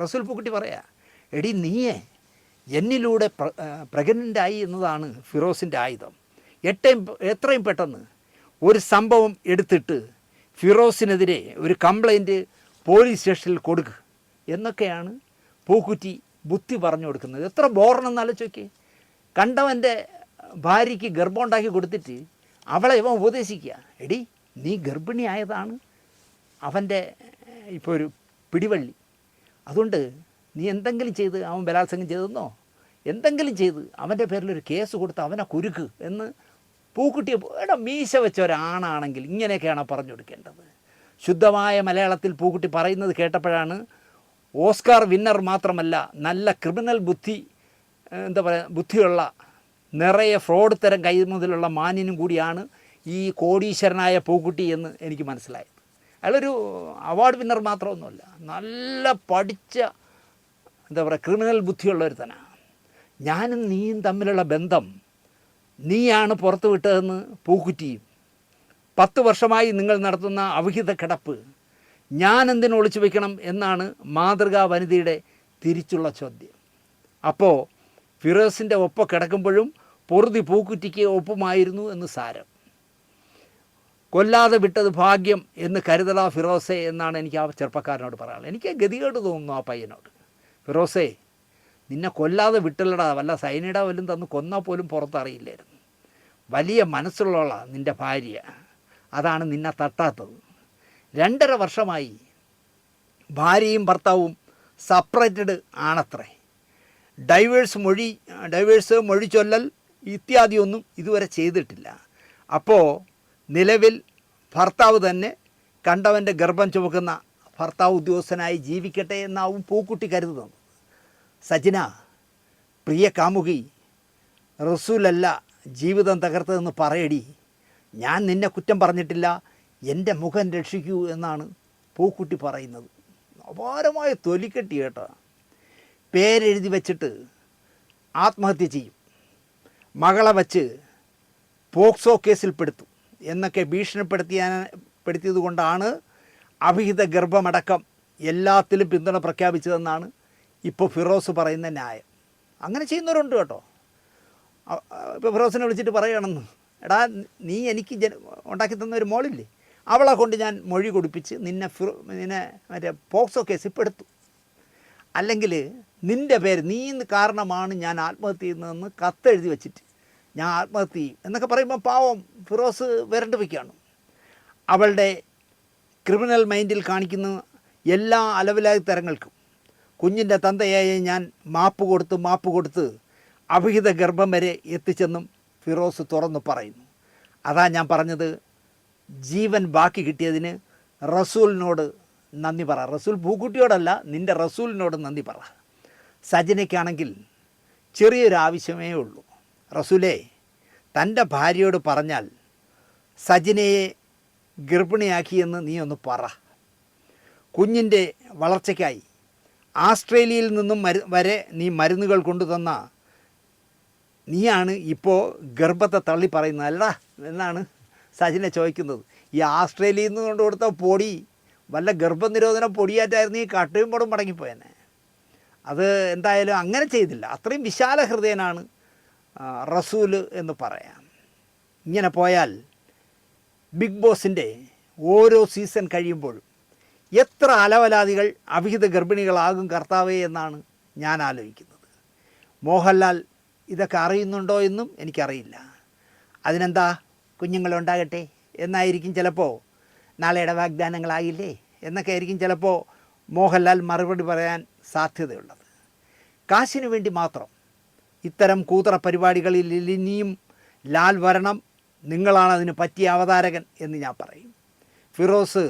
റസൂൽ പൂക്കുട്ടി പറയാ, എടി നീയെ എന്നിലൂടെ പ്രഗ്നൻ്റായി എന്നതാണ് ഫിറോസിൻ്റെ ആയുധം. എത്രയും പെട്ടെന്ന് ഒരു സംഭവം എടുത്തിട്ട് ഫിറോസിനെതിരെ ഒരു കംപ്ലൈൻറ്റ് പോലീസ് സ്റ്റേഷനിൽ കൊടുക്കുക എന്നൊക്കെയാണ് പൂക്കുറ്റി ബുദ്ധി പറഞ്ഞു കൊടുക്കുന്നത്. എത്ര ബോറണമെന്നാലും ചോദിക്കേ. കണ്ടവൻ്റെ ഭാര്യയ്ക്ക് ഗർഭം ഉണ്ടാക്കി കൊടുത്തിട്ട് അവളെ ഇവൻ ഉപദേശിക്കുക, എടി നീ ഗർഭിണിയായതാണ് അവൻ്റെ ഇപ്പോൾ ഒരു പിടിവള്ളി, അതുകൊണ്ട് നീ എന്തെങ്കിലും ചെയ്ത് അവൻ ബലാത്സംഗം ചെയ്തെന്നോ എന്തെങ്കിലും ചെയ്ത് അവൻ്റെ പേരിലൊരു കേസ് കൊടുത്ത് അവനെ കുരുക്ക് എന്ന് പൂക്കുട്ടിയെ മീശ വെച്ച ഒരാണാണെങ്കിൽ ഇങ്ങനെയൊക്കെയാണ് പറഞ്ഞു കൊടുക്കേണ്ടത്. ശുദ്ധമായ മലയാളത്തിൽ പൂക്കുട്ടി പറയുന്നത് കേട്ടപ്പോഴാണ് ഓസ്കാർ വിന്നർ മാത്രമല്ല, നല്ല ക്രിമിനൽ ബുദ്ധി ബുദ്ധിയുള്ള നിറയെ ഫ്രോഡ് തരം കൈമുതലുള്ള മാന്യനും കൂടിയാണ് ഈ കോടീശ്വരനായ പൂക്കുട്ടി എന്ന് എനിക്ക് മനസ്സിലായത്. അയാളൊരു അവാർഡ് വിന്നർ മാത്രമൊന്നുമല്ല, നല്ല പഠിച്ച ക്രിമിനൽ ബുദ്ധിയുള്ള ഒരുത്തനാണ്. ഞാനും നീയും തമ്മിലുള്ള ബന്ധം നീയാണ് പുറത്തു വിട്ടതെന്ന് പൂക്കുറ്റിയും, 10 വർഷമായി നിങ്ങൾ നടത്തുന്ന അവിഹിത കിടപ്പ് ഞാൻ എന്തിനു ഒളിച്ചു വയ്ക്കണം എന്നാണ് മാതൃകാ വനിതയുടെ തിരിച്ചുള്ള ചോദ്യം. അപ്പോൾ ഫിറോസിൻ്റെ ഒപ്പം കിടക്കുമ്പോഴും പൊറുതി പൂക്കുറ്റിക്ക് ഒപ്പമായിരുന്നു എന്ന് സാരം. കൊല്ലാതെ വിട്ടത് ഭാഗ്യം എന്ന് കരുതലാ ഫിറോസെ എന്നാണ് എനിക്ക് ആ ചെറുപ്പക്കാരനോട് പറയാനുള്ളത്. എനിക്ക് ഗതികേട് തോന്നുന്നു ആ പയ്യനോട്. ഫിറോസേ, നിന്നെ കൊല്ലാതെ വിട്ടില്ലടാ, വല്ല സൈനിട വല്ലതും തന്ന് കൊന്നാൽ പോലും പുറത്തറിയില്ലായിരുന്നു. വലിയ മനസ്സുള്ളവളാ നിൻ്റെ ഭാര്യ, അതാണ് നിന്നെ തട്ടാത്തത്. 2.5 വർഷമായി ഭാര്യയും ഭർത്താവും സെപ്പറേറ്റഡ് ആണത്രേ. ഡൈവേഴ്സ് മൊഴി ചൊല്ലൽ ഇത്യാദിയൊന്നും ഇതുവരെ ചെയ്തിട്ടില്ല. അപ്പോൾ നിലവിൽ ഭർത്താവ് തന്നെ കണ്ടവൻ്റെ ഗർഭം ചുമക്കുന്ന ഭർത്താവ് ഉദ്യോഗസ്ഥനായി ജീവിക്കട്ടെ എന്നാവും പൂക്കുട്ടി കരുതുന്നത്. സജിന, പ്രിയ കാമുകി, റസൂലല്ല ജീവിതം തകർത്തതെന്ന് പറയടി. ഞാൻ നിന്നെ കുറ്റം പറഞ്ഞിട്ടില്ല, എൻ്റെ മുഖം രക്ഷിക്കൂ എന്നാണ് പൂക്കുട്ടി പറയുന്നത്. അപാരമായ തൊലിക്കെട്ടി കേട്ടോ. പേരെഴുതി വച്ചിട്ട് ആത്മഹത്യ ചെയ്യും, മകളെ വച്ച് പോക്സോ കേസിൽ പെടുത്തും എന്നൊക്കെ ഭീഷണിപ്പെടുത്തിയത് കൊണ്ടാണ് അവിഹിത ഗർഭമടക്കം എല്ലാത്തിലും പിന്തുണ പ്രഖ്യാപിച്ചതെന്നാണ് ഇപ്പോൾ ഫിറോസ് പറയുന്ന ന്യായം. അങ്ങനെ ചെയ്യുന്നവരുണ്ട് കേട്ടോ. ഇപ്പോൾ ഫിറോസിനെ വിളിച്ചിട്ട് പറയുകയാണെന്ന്, എടാ നീ എനിക്ക് ഉണ്ടാക്കി തന്ന ഒരു മോളില്ലേ, അവളെ കൊണ്ട് ഞാൻ മൊഴി കൊടുപ്പിച്ച് നിന്നെ മറ്റേ പോക്സോ കേസിൽ പെടുത്തു, അല്ലെങ്കിൽ നിൻ്റെ പേര് നീ കാരണമാണ് ഞാൻ ആത്മഹത്യ ചെയ്യുന്നതെന്ന് കത്തെഴുതി വെച്ചിട്ട് ഞാൻ ആത്മഹത്യ ചെയ്യും എന്നൊക്കെ പറയുമ്പോൾ പാവം ഫിറോസ് വരണ്ട് വയ്ക്കുകയാണ്. അവളുടെ ക്രിമിനൽ മൈൻഡിൽ കാണിക്കുന്ന എല്ലാ അലവിലായ തരങ്ങൾക്കും കുഞ്ഞിൻ്റെ തന്തയായ ഞാൻ മാപ്പ് കൊടുത്ത് അവിഹിത ഗർഭം വരെ എത്തിച്ചെന്നും ഫിറോസ് തുറന്നു പറയുന്നു. അതാ ഞാൻ പറഞ്ഞത്, ജീവൻ ബാക്കി കിട്ടിയതിന് റസൂലിനോട് നന്ദി പറ. റസൂൽ പൂക്കുട്ടിയോടല്ല, നിൻ്റെ റസൂലിനോട് നന്ദി പറ. സജിനയ്ക്കാണെങ്കിൽ ചെറിയൊരു ആവശ്യമേ ഉള്ളൂ. റസൂലേ, തൻ്റെ ഭാര്യയോട് പറഞ്ഞാൽ സജിനയെ ഗർഭിണിയാക്കിയെന്ന് നീ ഒന്ന് പറ. കുഞ്ഞിൻ്റെ വളർച്ചയ്ക്കായി ആസ്ട്രേലിയയിൽ നിന്നും വരെ നീ മരുന്നുകൾ കൊണ്ടുതന്ന നീയാണ് ഇപ്പോൾ ഗർഭത്തെ തള്ളി പറയുന്നത് അല്ലടാ എന്നാണ് സജിന ചോദിക്കുന്നത്. ഈ ആസ്ട്രേലിയയിൽ നിന്ന് കൊണ്ട് കൊടുത്ത പൊടി വല്ല ഗർഭനിരോധന പൊടിയായിട്ടായിരുന്നു ഈ കട്ടയും പൊടും മടങ്ങിപ്പോയെന്നെ. അത് എന്തായാലും അങ്ങനെ ചെയ്തില്ല. അത്രയും വിശാല ഹൃദയനാണ് റസൂൽ എന്ന് പറയാം. ഇങ്ങനെ പോയാൽ ബിഗ് ബോസിൻ്റെ ഓരോ സീസൺ കഴിയുമ്പോഴും എത്ര അലവലാദികൾ അവിഹിത ഗർഭിണികളാകും കർത്താവേ എന്നാണ് ഞാൻ ആലോചിക്കുന്നത്. മോഹൻലാൽ ഇതൊക്കെ അറിയുന്നുണ്ടോ എന്നും എനിക്കറിയില്ല. അതിനെന്താ, കുഞ്ഞുങ്ങളുണ്ടാകട്ടെ എന്നായിരിക്കും ചിലപ്പോൾ, നാളെയുടെ വാഗ്ദാനങ്ങളായില്ലേ എന്നൊക്കെ ആയിരിക്കും ചിലപ്പോൾ മോഹൻലാൽ മറുപടി പറയാൻ സാധ്യതയുള്ളത്. കാശിന് വേണ്ടി മാത്രം ഇത്തരം കൂതറ പരിപാടികളിൽ ഇനിയും ലാൽ വരണം, നിങ്ങളാണ് അതിന് പറ്റിയ അവതാരകൻ എന്ന് ഞാൻ പറയും. ഫിറോസ്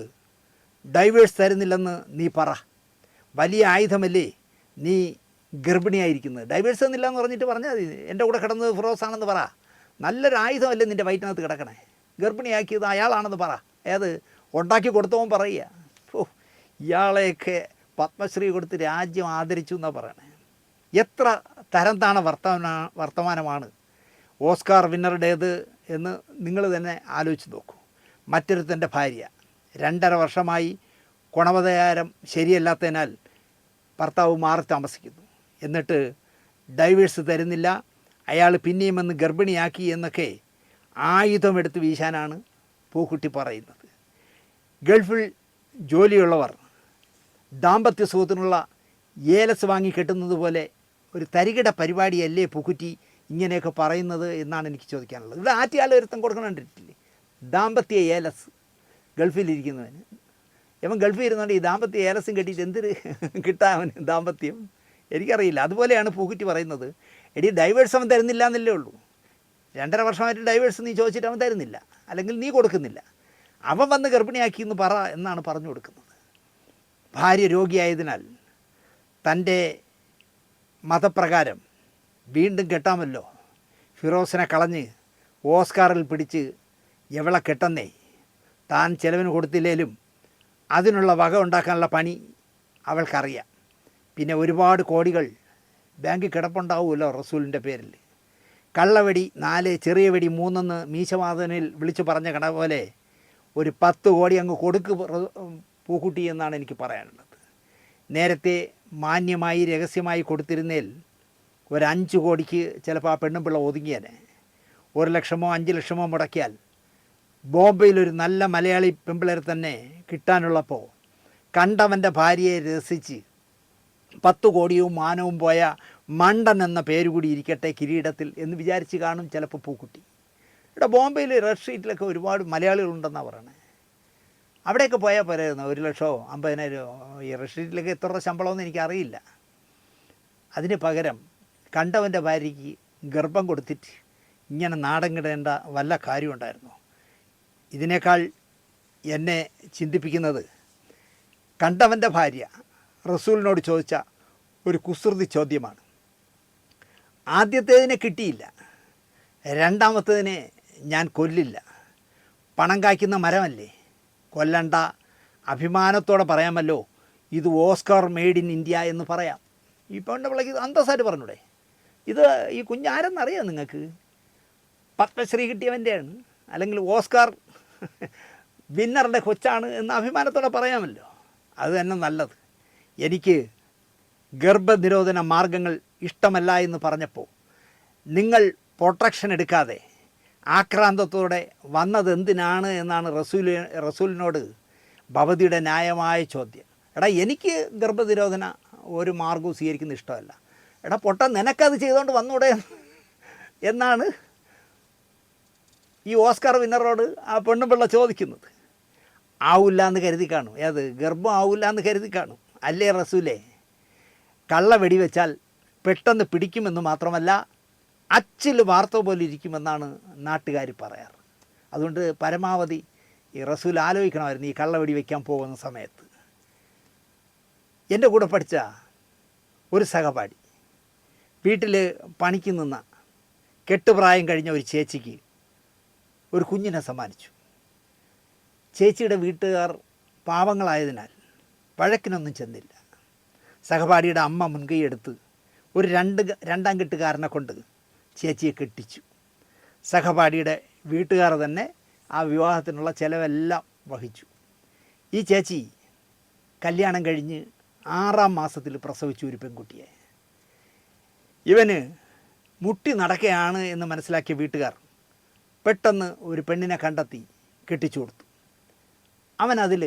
ഡൈവേഴ്സ് തരുന്നില്ലെന്ന് നീ പറ. വലിയ ആയുധമല്ലേ നീ ഗർഭിണിയായിരിക്കുന്നത്. ഡൈവേഴ്സ് തന്നില്ല എന്ന് പറഞ്ഞിട്ട് പറഞ്ഞാൽ മതി. എൻ്റെ കൂടെ കിടന്നത് ഫിറോസ് ആണെന്ന് പറ. നല്ലൊരു ആയുധമല്ലേ നിൻ്റെ വയറ്റിനകത്ത് കിടക്കണേ. ഗർഭിണിയാക്കിയത് അയാളാണെന്ന് പറ. ഏത് ഉണ്ടാക്കി കൊടുത്തവൻ പറയുക. ഓ, ഇയാളെയൊക്കെ പത്മശ്രീ കൊടുത്ത് രാജ്യം ആദരിച്ചു എന്നാണ് പറയണേ. എത്ര തരം താണ വർത്തമാനമാണ് ഓസ്കാർ വിന്നറുടേത് എന്ന് നിങ്ങൾ തന്നെ ആലോചിച്ച് നോക്കൂ. മറ്റൊരുത്തൻ്റെ ഭാര്യ 2.5 വർഷമായി ഗുണവതാരം ശരിയല്ലാത്തതിനാൽ ഭർത്താവ് മാറി താമസിക്കുന്നു. എന്നിട്ട് ഡൈവേഴ്സ് തരുന്നില്ല, അയാൾ പിന്നെയും വന്ന് ഗർഭിണിയാക്കി എന്നൊക്കെ ആയുധമെടുത്ത് വീശാനാണ് പൂക്കുട്ടി പറയുന്നത്. ഗൾഫിൽ ജോലിയുള്ളവർ ദാമ്പത്യ സുഖത്തിനുള്ള ഏലസ് വാങ്ങി കെട്ടുന്നത് പോലെ ഒരു തരികിട പരിപാടിയല്ലേ പൂക്കുറ്റി ഇങ്ങനെയൊക്കെ പറയുന്നത് എന്നാണ് എനിക്ക് ചോദിക്കാനുള്ളത്. ഇത് ആറ്റിയാൽ ഒരുത്തം കൊടുക്കണ്ടിട്ടില്ലേ ദാമ്പത്യ ഏലസ് ഗൾഫിലിരിക്കുന്നവന്. ഇവൻ ഗൾഫിൽ ഇരുന്നുകൊണ്ട് ഈ ദാമ്പത്യ ഏലസും കെട്ടിയിട്ട് എന്തൊരു കിട്ടാവന് ദാമ്പത്യം എനിക്കറിയില്ല. അതുപോലെയാണ് പൂക്കുറ്റി പറയുന്നത്. എടി ഡൈവേഴ്സ് അവൻ തരുന്നില്ല എന്നല്ലേ ഉള്ളൂ. 2.5 വർഷമായിട്ട് ഡൈവേഴ്സ് നീ ചോദിച്ചിട്ട് അവൻ തരുന്നില്ല, അല്ലെങ്കിൽ നീ കൊടുക്കുന്നില്ല. അവൻ വന്ന് ഗർഭിണിയാക്കി എന്ന് പറ എന്നാണ് പറഞ്ഞു കൊടുക്കുന്നത്. ഭാര്യ രോഗിയായതിനാൽ തൻ്റെ മതപ്രകാരം വീണ്ടും കെട്ടാമല്ലോ. ഫിറോസിനെ കളഞ്ഞ് ഓസ്കാറിൽ പിടിച്ച് എവളെ കെട്ടുന്നേ. താൻ ചെലവിന് കൊടുത്തില്ലേലും അതിനുള്ള വക ഉണ്ടാക്കാനുള്ള പണി അവൾക്കറിയാം. പിന്നെ ഒരുപാട് കോടികൾ ബാങ്കിൽ കിടപ്പുണ്ടാവുമല്ലോ റസൂലിൻ്റെ പേരിൽ. കള്ളവെടി 4, ചെറിയ വെടി 3 മീശമാധവനിൽ വിളിച്ചു പറഞ്ഞ കട പോലെ ഒരു 10 കോടി അങ്ങ് കൊടുക്ക് പൂക്കുട്ടി എന്നാണ് എനിക്ക് പറയാനുള്ളത്. നേരത്തെ മാന്യമായി രഹസ്യമായി കൊടുത്തിരുന്നേൽ ഒരു 5 കോടിക്ക് ചിലപ്പോൾ ആ പെണ്ണും പിള്ള ഒതുങ്ങിയേനെ. 1 ലക്ഷമോ 5 ലക്ഷമോ മുടക്കിയാൽ ബോംബെയിലൊരു നല്ല മലയാളി പെമ്പിളരെ തന്നെ കിട്ടാനുള്ളപ്പോൾ കണ്ടവൻ്റെ ഭാര്യയെ രസിച്ച് 10 കോടിയും മാനവും പോയ മണ്ടൻ എന്ന പേരുകൂടി ഇരിക്കട്ടെ കിരീടത്തിൽ എന്ന് വിചാരിച്ച് കാണും ചിലപ്പോൾ പൂക്കുട്ടി. ഇവിടെ ബോംബെയിൽ റെഡ് സ്ട്രീറ്റിലൊക്കെ ഒരുപാട് മലയാളികളുണ്ടെന്നാണ് പറയണേ. അവിടെയൊക്കെ പോയാൽ പോരായിരുന്നു 1 ലക്ഷമോ 50,000. ഈ റെഡ് സ്ട്രീറ്റിലൊക്കെ എത്ര ശമ്പളമെന്ന് എനിക്കറിയില്ല. അതിന് പകരം കണ്ടവൻ്റെ ഭാര്യയ്ക്ക് ഗർഭം കൊടുത്തിട്ട് ഇങ്ങനെ നാടൻ കിടേണ്ട വല്ല കാര്യമുണ്ടായിരുന്നു. ഇതിനേക്കാൾ എന്നെ ചിന്തിപ്പിക്കുന്നത് കണ്ടവൻ്റെ ഭാര്യ റസൂലിനോട് ചോദിച്ച ഒരു കുസൃതി ചോദ്യമാണ്. ആദ്യത്തേതിനെ കിട്ടിയില്ല, രണ്ടാമത്തേതിനെ ഞാൻ കൊല്ലില്ല. പണം കായ്ക്കുന്ന മരമല്ലേ, കൊല്ലണ്ട. അഭിമാനത്തോടെ പറയാമല്ലോ ഇത് ഓസ്കാർ മെയ്ഡ് ഇൻ ഇന്ത്യ എന്ന് പറയാം. ഈ പെണ്ണ് പിള്ളേക്ക് അന്തസ്സായിട്ട് പറഞ്ഞൂടെ? ഇത് ഈ കുഞ്ഞാരെന്നറിയാം നിങ്ങൾക്ക്? പത്മശ്രീ കിട്ടിയവൻ്റെയാണ്, അല്ലെങ്കിൽ ഓസ്കാർ വിന്നറുടെ കൊച്ചാണ് എന്ന് അഭിമാനത്തോടെ പറയാമല്ലോ. അത് തന്നെ നല്ലത്. എനിക്ക് ഗർഭനിരോധന മാർഗങ്ങൾ ഇഷ്ടമല്ല എന്ന് പറഞ്ഞപ്പോൾ നിങ്ങൾ പ്രൊട്ടക്ഷൻ എടുക്കാതെ ആക്രാന്തത്തോടെ വന്നത് എന്തിനാണ് എന്നാണ് റസൂലിനോട് ഭവതിയുടെ ന്യായമായ ചോദ്യം. എടാ, എനിക്ക് ഗർഭനിരോധന ഒരു മാർഗവും സ്വീകരിക്കുന്ന ഇഷ്ടമല്ല. എടാ പൊട്ട, നിനക്കത് ചെയ്തുകൊണ്ട് വന്നൂടെ എന്നാണ് ഈ ഓസ്കാർ വിന്നറോട് ആ പെണ്ണുപിള്ള ചോദിക്കുന്നത്. ആവില്ല എന്ന് കരുതി കാണും. ഏത് ഗർഭം ആവില്ല എന്ന് കരുതി കാണും അല്ലേ റസൂലേ? കള്ള വെടിവെച്ചാൽ പെട്ടെന്ന് പിടിക്കുമെന്ന് മാത്രമല്ല അച്ചിൽ വാർത്ത പോലെ ഇരിക്കുമെന്നാണ് നാട്ടുകാർ പറയാറ്. അതുകൊണ്ട് പരമാവധി ഈ റസൂൽ ആലോചിക്കണമായിരുന്നു ഈ കള്ള വെടി വയ്ക്കാൻ പോകുന്ന സമയത്ത്. എൻ്റെ കൂടെ പഠിച്ച ഒരു സഹപാഠി വീട്ടിൽ പണിക്ക് നിന്ന കെട്ടുപ്രായം കഴിഞ്ഞ ഒരു ചേച്ചിക്ക് ഒരു കുഞ്ഞിനെ സമ്മാനിച്ചു. ചേച്ചിയുടെ വീട്ടുകാർ പാവങ്ങളായതിനാൽ വഴക്കിനൊന്നും ചെന്നില്ല. സഹപാഠിയുടെ അമ്മ മുൻകൈയെടുത്ത് ഒരു രണ്ടാം കെട്ടുകാരനെ കൊണ്ട് ചേച്ചിയെ കെട്ടിച്ചു. സഹപാഠിയുടെ വീട്ടുകാർ തന്നെ ആ വിവാഹത്തിനുള്ള ചിലവെല്ലാം വഹിച്ചു. ഈ ചേച്ചി കല്യാണം കഴിഞ്ഞ് 6-ാം മാസത്തിൽ പ്രസവിച്ചു ഒരു പെൺകുട്ടിയെ. ഇവന് മുട്ടി നടക്കുകയാണ് എന്ന് മനസ്സിലാക്കിയ വീട്ടുകാർ പെട്ടെന്ന് ഒരു പെണ്ണിനെ കണ്ടെത്തി കെട്ടിച്ചു കൊടുത്തു. അവൻ അതിൽ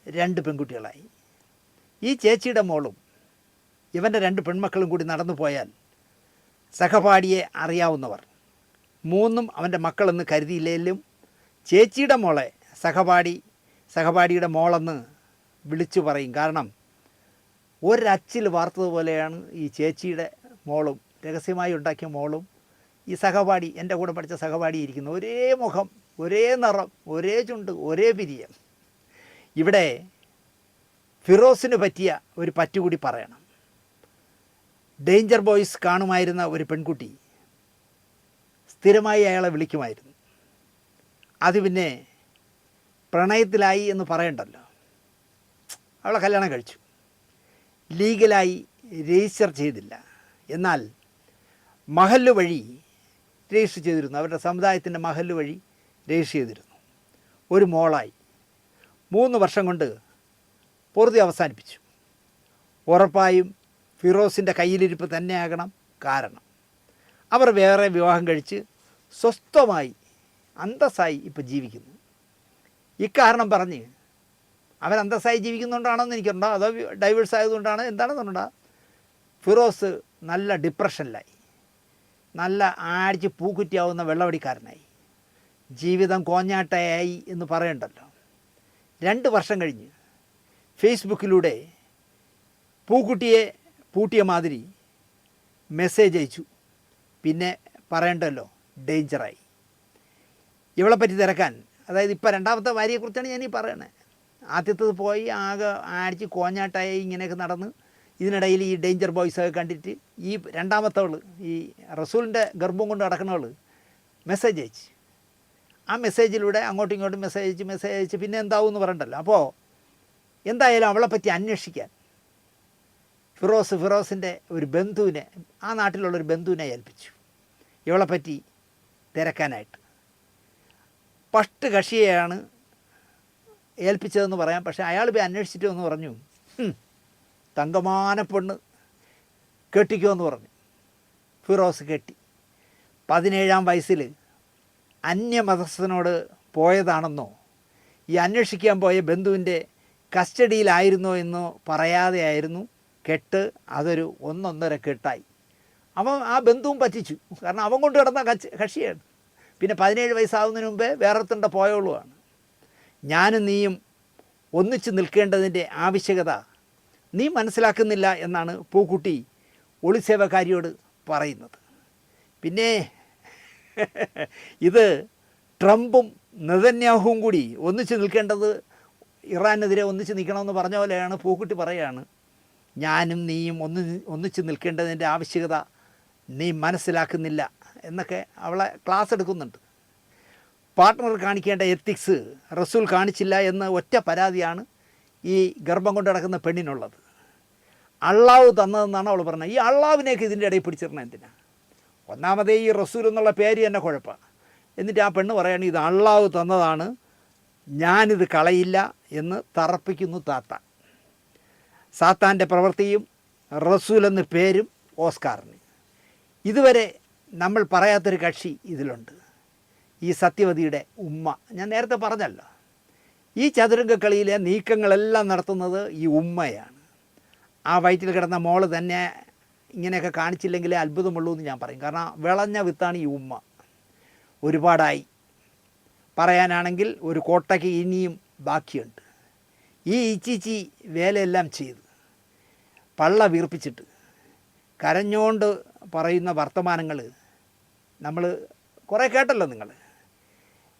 2 പെൺകുട്ടികളായി. ഈ ചേച്ചിയുടെ മോളും ഇവൻ്റെ 2 പെൺമക്കളും കൂടി നടന്നു പോയാൽ സഹപാഠിയെ അറിയാവുന്നവർ 3 അവൻ്റെ മക്കളെന്ന് കരുതിയില്ലെങ്കിലും ചേച്ചിയുടെ മോളെ സഹപാഠിയുടെ മോളെന്ന് വിളിച്ചു പറയും. കാരണം ഒരച്ചിൽ വാർത്തതുപോലെയാണ് ഈ ചേച്ചിയുടെ മോളും രഹസ്യമായി ഉണ്ടാക്കിയ മോളും ഈ സഹപാഠി എൻ്റെ കൂടെ പഠിച്ച സഹപാഠി ഇരിക്കുന്നു. ഒരേ മുഖം, ഒരേ നിറം, ഒരേ ചുണ്ട്, ഒരേ പിരിയം. ഇവിടെ ഫിറോസിന് പറ്റിയ ഒരു പറ്റുകൂടി പറയണം. ഡേഞ്ചർ ബോയ്സ് കാണുമായിരുന്ന ഒരു പെൺകുട്ടി സ്ഥിരമായി അയാളെ വിളിക്കുമായിരുന്നു. അത് പിന്നെ പ്രണയത്തിലായി എന്ന് പറയണ്ടല്ലോ. അവളെ കല്യാണം കഴിച്ചു. ലീഗലായി രജിസ്റ്റർ ചെയ്തില്ല, എന്നാൽ മഹല്ല് വഴി രജിസ്റ്റർ ചെയ്തിരുന്നു. അവരുടെ സമുദായത്തിൻ്റെ മഹല്ല് വഴി രജിസ്റ്റർ ചെയ്തിരുന്നു. ഒരു മോളായി. 3 വർഷം കൊണ്ട് പൊറുതി അവസാനിപ്പിച്ചു. ഉറപ്പായും ഫിറോസിൻ്റെ കയ്യിലിരിപ്പ് തന്നെയാകണം കാരണം. അവർ വേറെ വിവാഹം കഴിച്ച് സ്വസ്ഥമായി അന്തസ്സായി ഇപ്പോൾ ജീവിക്കുന്നു. ഇക്കാരണം പറഞ്ഞ് അവർ അന്തസ്സായി ജീവിക്കുന്നുകൊണ്ടാണെന്ന് എനിക്കുണ്ടോ, അതോ ഡൈവേഴ്സ് ആയതുകൊണ്ടാണ്, എന്താണെന്നുണ്ടാ, ഫിറോസ് നല്ല ഡിപ്രഷനിലായി, നല്ല ആഴ്ച പൂക്കുറ്റിയാവുന്ന വെള്ളവടിക്കാരനായി, ജീവിതം കോഞ്ഞാട്ടയായി എന്ന് പറയണ്ടല്ലോ. 2 വർഷം കഴിഞ്ഞ് ഫേസ്ബുക്കിലൂടെ പൂക്കുട്ടിയെ പൂട്ടിയ മാതിരി മെസ്സേജ് അയച്ചു. പിന്നെ പറയണ്ടല്ലോ, ഡേഞ്ചറായി. ഇവളെ പറ്റി തിരക്കാൻ, അതായത് ഇപ്പോൾ 2ാമത്തെ ഭാര്യയെക്കുറിച്ചാണ് ഞാനീ പറയണത്. ആദ്യത്തത് പോയി ആകെ ആഴ്ച കോഞ്ഞാട്ടായി ഇങ്ങനെയൊക്കെ നടന്ന്, ഇതിനിടയിൽ ഈ ഡേഞ്ചർ ബോയ്സൊക്കെ കണ്ടിട്ട് ഈ 2ാമത്തവൾ, ഈ റസൂലിൻ്റെ ഗർഭം കൊണ്ട് നടക്കുന്നവൾ മെസ്സേജ് അയച്ച്. ആ മെസ്സേജിലൂടെ അങ്ങോട്ടും ഇങ്ങോട്ടും മെസ്സേജ് അയച്ച് പിന്നെ എന്താവും എന്ന് പറയണ്ടല്ലോ. അപ്പോൾ എന്തായാലും അവളെപ്പറ്റി അന്വേഷിക്കാൻ ഫിറോസിൻ്റെ ഒരു ബന്ധുവിനെ, ആ നാട്ടിലുള്ളൊരു ബന്ധുവിനെ ഏൽപ്പിച്ചു ഇവളെപ്പറ്റി തിരക്കാനായിട്ട്. ഫസ്റ്റ് കക്ഷിയെയാണ് ഏൽപ്പിച്ചതെന്ന് പറയാം. പക്ഷേ അയാൾ പോയി അന്വേഷിച്ചിട്ട് എന്ന് പറഞ്ഞു, തങ്കമാന പെണ്ണ് കെട്ടിക്കുമെന്ന് പറഞ്ഞു. ഫിറോസ് കെട്ടി. 17-ാം വയസ്സിൽ അന്യമതസ്ഥനോട് പോയതാണെന്നോ ഈ അന്വേഷിക്കാൻ പോയ ബന്ധുവിൻ്റെ കസ്റ്റഡിയിലായിരുന്നോ എന്നോ പറയാതെയായിരുന്നു കെട്ട്. അതൊരു 1.5 കെട്ടായി. അവൻ ആ ബന്ധുവും പറ്റിച്ചു. കാരണം അവൻ കൊണ്ട് കിടന്ന കക്ഷിയാണ്. പിന്നെ 17 വയസ്സാവുന്നതിന് മുമ്പേ വേറെത്തണ്ട പോയുള്ളൂമാണ്. ഞാനും നീയും ഒന്നിച്ച് നിൽക്കേണ്ടതിൻ്റെ ആവശ്യകത നീ മനസ്സിലാക്കുന്നില്ല എന്നാണ് പൂക്കുട്ടി ഒളിസേവക്കാരിയോട് പറയുന്നത്. പിന്നെ ഇത് ട്രംപും നെതന്യാഹുവും കൂടി ഒന്നിച്ച് നിൽക്കേണ്ടത്, ഇറാനെതിരെ ഒന്നിച്ച് നിൽക്കണമെന്ന് പറഞ്ഞ പോലെയാണ് പൂക്കുട്ടി പറയുകയാണ്, ഞാനും നീയും ഒന്നിച്ച് നിൽക്കേണ്ടതിൻ്റെ ആവശ്യകത നീ മനസ്സിലാക്കുന്നില്ല എന്നൊക്കെ അവളെ ക്ലാസ് എടുക്കുന്നുണ്ട്. പാർട്ട്ണർ കാണിക്കേണ്ട എത്തിക്സ് റസൂൽ കാണിച്ചില്ല എന്ന് ഒറ്റ പരാതിയാണ് ഈ ഗർഭം കൊണ്ട് നടക്കുന്ന പെണ്ണിനുള്ളത്. അള്ളാഹു തന്നതെന്നാണ് അവൾ പറഞ്ഞത്. ഈ അള്ളാഹുവിനെയൊക്കെ ഇതിൻ്റെ ഇടയിൽ പിടിച്ചിരുന്നത് എന്തിനാ? ഒന്നാമതേ ഈ റസൂൽ എന്നുള്ള പേര് തന്നെ കുഴപ്പമാണ്. എന്നിട്ട് ആ പെണ്ണ് പറയുകയാണ്, ഇത് അള്ളാഹു തന്നതാണ്, ഞാനിത് കളയില്ല എന്ന് തറപ്പിക്കുന്നു താത്ത. സാത്താൻ്റെ പ്രവൃത്തിയും റസൂൽ എന്ന പേരും ഓസ്കാറിന്. ഇതുവരെ നമ്മൾ പറയാത്തൊരു കക്ഷി ഇതിലുണ്ട്, ഈ സത്യവതിയുടെ ഉമ്മ. ഞാൻ നേരത്തെ പറഞ്ഞല്ലോ, ഈ ചതുരംഗക്കളിയിലെ നീക്കങ്ങളെല്ലാം നടത്തുന്നത് ഈ ഉമ്മയാണ്. ആ വയറ്റിൽ കിടന്ന മോള് തന്നെ ഇങ്ങനെയൊക്കെ കാണിച്ചില്ലെങ്കിലേ അത്ഭുതമുള്ളൂ എന്ന് ഞാൻ പറയും. കാരണം വിളഞ്ഞ വിത്താണ് ഈ ഉമ്മ. ഒരുപാടായി പറയാനാണെങ്കിൽ ഒരു കോട്ടയ്ക്ക് ഇനിയും ബാക്കിയുണ്ട്. ഈ ഇച്ചിച്ചി വേലയെല്ലാം ചെയ്ത് പള്ള വീർപ്പിച്ചിട്ട് കരഞ്ഞോണ്ട് പറയുന്ന വർത്തമാനങ്ങൾ നമ്മൾ കുറേ കേട്ടല്ലോ നിങ്ങൾ.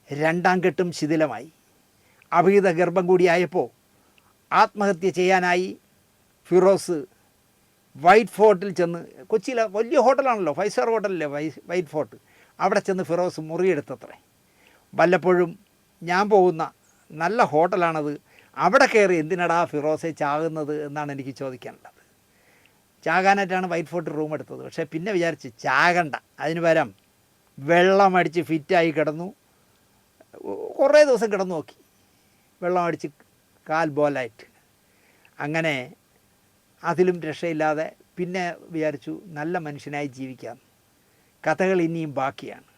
2ാം കെട്ടും ശിഥിലമായി. അഭിഹിത ഗർഭം കൂടിയായപ്പോൾ ആത്മഹത്യ ചെയ്യാനായി ഫിറോസ് വൈറ്റ് ഫോർട്ടിൽ ചെന്ന്, കൊച്ചിയിലെ വലിയ ഹോട്ടലാണല്ലോ, 5 സ്റ്റാർ ഹോട്ടലല്ലേ വൈറ്റ് ഫോർട്ട്, അവിടെ ചെന്ന് ഫിറോസ് മുറിയെടുത്തത്രേ. വല്ലപ്പോഴും ഞാൻ പോകുന്ന നല്ല ഹോട്ടലാണത്, അവിടെ കയറി എന്തിനടാ ഫിറോസെ ചാകുന്നത് എന്നാണ് എനിക്ക് ചോദിക്കാനുള്ളത്. ചാകാനായിട്ടാണ് വൈറ്റ് ഫോർട്ട് റൂം എടുത്തത്. പക്ഷേ പിന്നെ വിചാരിച്ച് ചാകണ്ട, അതിന് പകരം വെള്ളമടിച്ച് ഫിറ്റായി കിടന്നു. കുറേ ദിവസം കിടന്നു നോക്കി, വെള്ളമടിച്ച് കാൽ ബോലായിട്ട്. അങ്ങനെ അതിലും രക്ഷയില്ലാതെ പിന്നെ വിചാരിച്ചു നല്ല മനുഷ്യനായി ജീവിക്കാം. കഥകൾ ഇനിയും ബാക്കിയാണ്.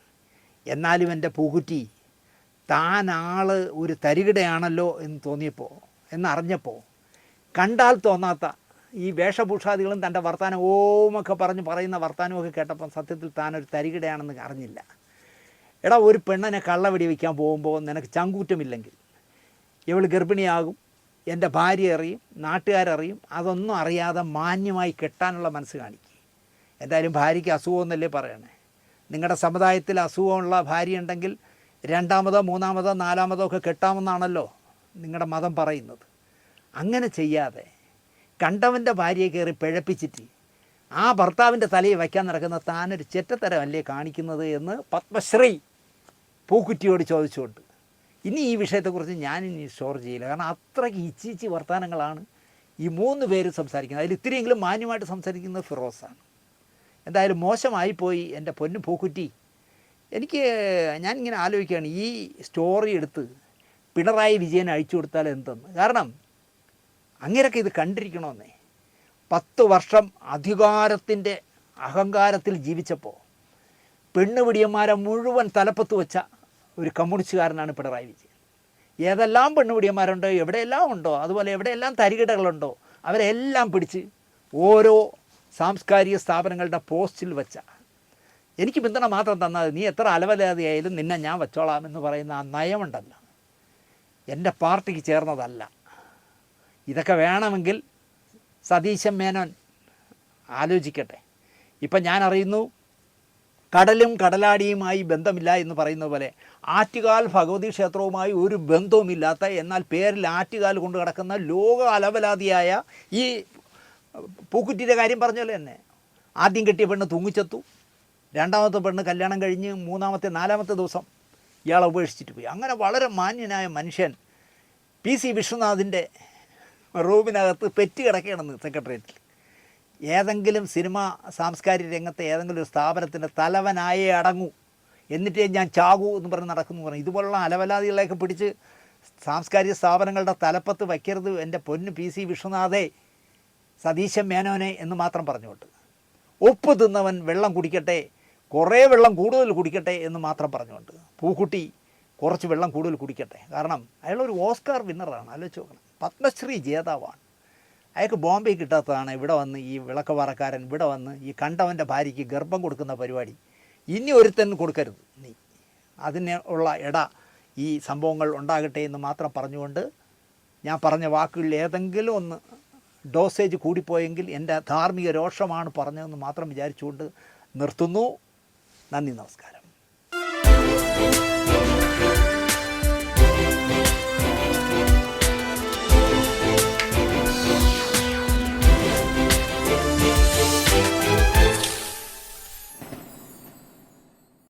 എന്നാലും എൻ്റെ പൂക്കുറ്റി താൻ ആൾ ഒരു തരികിടയാണല്ലോ എന്ന് തോന്നിയപ്പോൾ, എന്നറിഞ്ഞപ്പോൾ, കണ്ടാൽ തോന്നാത്ത ഈ വേഷഭൂഷാദികളും തൻ്റെ വർത്താനം ഓമൊക്കെ പറയുന്ന വർത്താനമൊക്കെ കേട്ടപ്പം സത്യത്തിൽ താനൊരു തരികിടയാണെന്ന് അറിഞ്ഞില്ല. എടാ, ഒരു പെണ്ണിനെ കള്ളവെടി വയ്ക്കാൻ പോകുമ്പോൾ നിനക്ക് ചങ്കൂറ്റമില്ലെങ്കിൽ ഇവൾ ഗർഭിണിയാകും, എൻ്റെ ഭാര്യ അറിയും, നാട്ടുകാരറിയും, അതൊന്നും അറിയാതെ മാന്യമായി കെട്ടാനുള്ള മനസ്സ് കാണിക്കുക. എന്തായാലും ഭാര്യയ്ക്ക് അസുഖമെന്നല്ലേ പറയണേ. നിങ്ങളുടെ സമുദായത്തിൽ അസുഖമുള്ള ഭാര്യ ഉണ്ടെങ്കിൽ രണ്ടാമതോ മൂന്നാമതോ നാലാമതോ ഒക്കെ കെട്ടാമെന്നാണല്ലോ നിങ്ങളുടെ മതം പറയുന്നത്. അങ്ങനെ ചെയ്യാതെ കണ്ടവൻ്റെ ഭാര്യയെ കയറി പിഴപ്പിച്ചിട്ട് ആ ഭർത്താവിൻ്റെ തലയിൽ വയ്ക്കാൻ നടക്കുന്ന താനൊരു ചെറ്റത്തരമല്ലേ കാണിക്കുന്നത് എന്ന് പത്മശ്രീ പൂക്കുറ്റിയോട് ചോദിച്ചുകൊണ്ട് ഇനി ഈ വിഷയത്തെക്കുറിച്ച് ഞാനിനി സ്റ്റോർ ചെയ്യില്ല. കാരണം അത്രയ്ക്ക് ഇച്ചിച്ചി വർത്തമാനങ്ങളാണ് ഈ 3 പേരും സംസാരിക്കുന്നത്. അതിൽ ഇത്തിരിയെങ്കിലും മാന്യമായിട്ട് സംസാരിക്കുന്നത് ഫിറോസാണ്. എന്തായാലും മോശമായിപ്പോയി എൻ്റെ പൊന്നു പൂക്കുറ്റി. ഞാനിങ്ങനെ ആലോചിക്കുകയാണ്, ഈ സ്റ്റോറി എടുത്ത് പിണറായി വിജയൻ അഴിച്ചു കൊടുത്താൽ എന്തെന്ന്. കാരണം അങ്ങനെയൊക്കെ ഇത് കണ്ടിരിക്കണമെന്നേ. 10 വർഷം അധികാരത്തിൻ്റെ അഹങ്കാരത്തിൽ ജീവിച്ചപ്പോൾ പെണ്ണുപിടിയന്മാരെ മുഴുവൻ തലപ്പത്ത് വെച്ച ഒരു കമ്മ്യൂണിസ്റ്റുകാരനാണ് പിണറായി വിജയൻ. ഏതെല്ലാം പെണ്ണുപിടിയന്മാരുണ്ടോ, എവിടെയെല്ലാം ഉണ്ടോ, അതുപോലെ എവിടെയെല്ലാം തരികിടകളുണ്ടോ അവരെല്ലാം പിടിച്ച് ഓരോ സാംസ്കാരിക സ്ഥാപനങ്ങളുടെ പോസ്റ്റിൽ വെച്ച, എനിക്ക് പിന്തുണ മാത്രം തന്നാൽ നീ എത്ര അലവലാതിയായാലും നിന്നെ ഞാൻ വെച്ചോളാമെന്ന് പറയുന്ന ആ നയമുണ്ടല്ലോ, എൻ്റെ പാർട്ടിക്ക് ചേർന്നതല്ല. ഇതൊക്കെ വേണമെങ്കിൽ സതീശൻ മേനോൻ ആലോചിക്കട്ടെ. ഇപ്പം ഞാൻ അറിയുന്നു കടലും കടലാടിയുമായി ബന്ധമില്ല എന്ന് പറയുന്ന പോലെ ആറ്റുകാൽ ഭഗവതി ക്ഷേത്രവുമായി ഒരു ബന്ധവുമില്ലാത്ത, എന്നാൽ പേരിൽ ആറ്റുകാൽ കൊണ്ട് കിടക്കുന്ന ലോക അലവലാതിയായ ഈ പൂക്കുറ്റിയുടെ കാര്യം പറഞ്ഞല്ലോ തന്നെ. ആദ്യം കെട്ടിയ പെണ്ണ് തൂങ്ങിച്ചെത്തു, രണ്ടാമത്തെ പെണ്ണ് കല്യാണം കഴിഞ്ഞ് 3ാമത്തെ 4ാമത്തെ ദിവസം ഇയാളെ ഉപേക്ഷിച്ചിട്ട് പോയി. അങ്ങനെ വളരെ മാന്യനായ മനുഷ്യൻ PC വിശ്വനാഥിൻ്റെ റൂമിനകത്ത് പെറ്റ് കിടക്കുകയാണെന്ന് സെക്രട്ടേറിയറ്റിൽ. ഏതെങ്കിലും സിനിമ സാംസ്കാരിക രംഗത്തെ ഏതെങ്കിലും ഒരു സ്ഥാപനത്തിൻ്റെ തലവനായേ അടങ്ങൂ, എന്നിട്ടേ ഞാൻ ചാകൂ എന്ന് പറഞ്ഞ് നടക്കുന്നു പറഞ്ഞു. ഇതുപോലുള്ള അലവലാദികളെയൊക്കെ പിടിച്ച് സാംസ്കാരിക സ്ഥാപനങ്ങളുടെ തലപ്പത്ത് വയ്ക്കരുത് എൻ്റെ പൊന്ന് PC വിശ്വനാഥേ, സതീശൻ മേനോനെ എന്ന് മാത്രം പറഞ്ഞുകൊണ്ട്. ഉപ്പ് തിന്നവൻ വെള്ളം കുടിക്കട്ടെ, കുറേ വെള്ളം കൂടുതൽ കുടിക്കട്ടെ എന്ന് മാത്രം പറഞ്ഞുകൊണ്ട് പൂക്കുട്ടി കുറച്ച് വെള്ളം കൂടുതൽ കുടിക്കട്ടെ. കാരണം അയാളൊരു ഓസ്കാർ വിന്നറാണ്, ആലോചിച്ച് നോക്കണം. പത്മശ്രീ ജേതാവാണ്. അയാൾക്ക് ബോംബെ കിട്ടാത്തതാണ് ഇവിടെ വന്ന് ഈ വിളക്കവാറക്കാരൻ ഇവിടെ വന്ന് ഈ കണ്ടവൻ്റെ ഭാര്യയ്ക്ക് ഗർഭം കൊടുക്കുന്ന പരിപാടി ഇനി ഒരുത്തൻ കൊടുക്കരുത് നീ. അതിന് ഉള്ള ഈ സംഭവങ്ങൾ ഉണ്ടാകട്ടെ എന്ന് മാത്രം പറഞ്ഞുകൊണ്ട് ഞാൻ പറഞ്ഞ വാക്കുകളിൽ ഏതെങ്കിലും ഒന്ന് ഡോസേജ് കൂടിപ്പോയെങ്കിൽ എൻ്റെ ധാർമ്മിക രോഷമാണ് പറഞ്ഞതെന്ന് മാത്രം വിചാരിച്ചുകൊണ്ട് നിർത്തുന്നു. നന്ദി, നമസ്കാരം.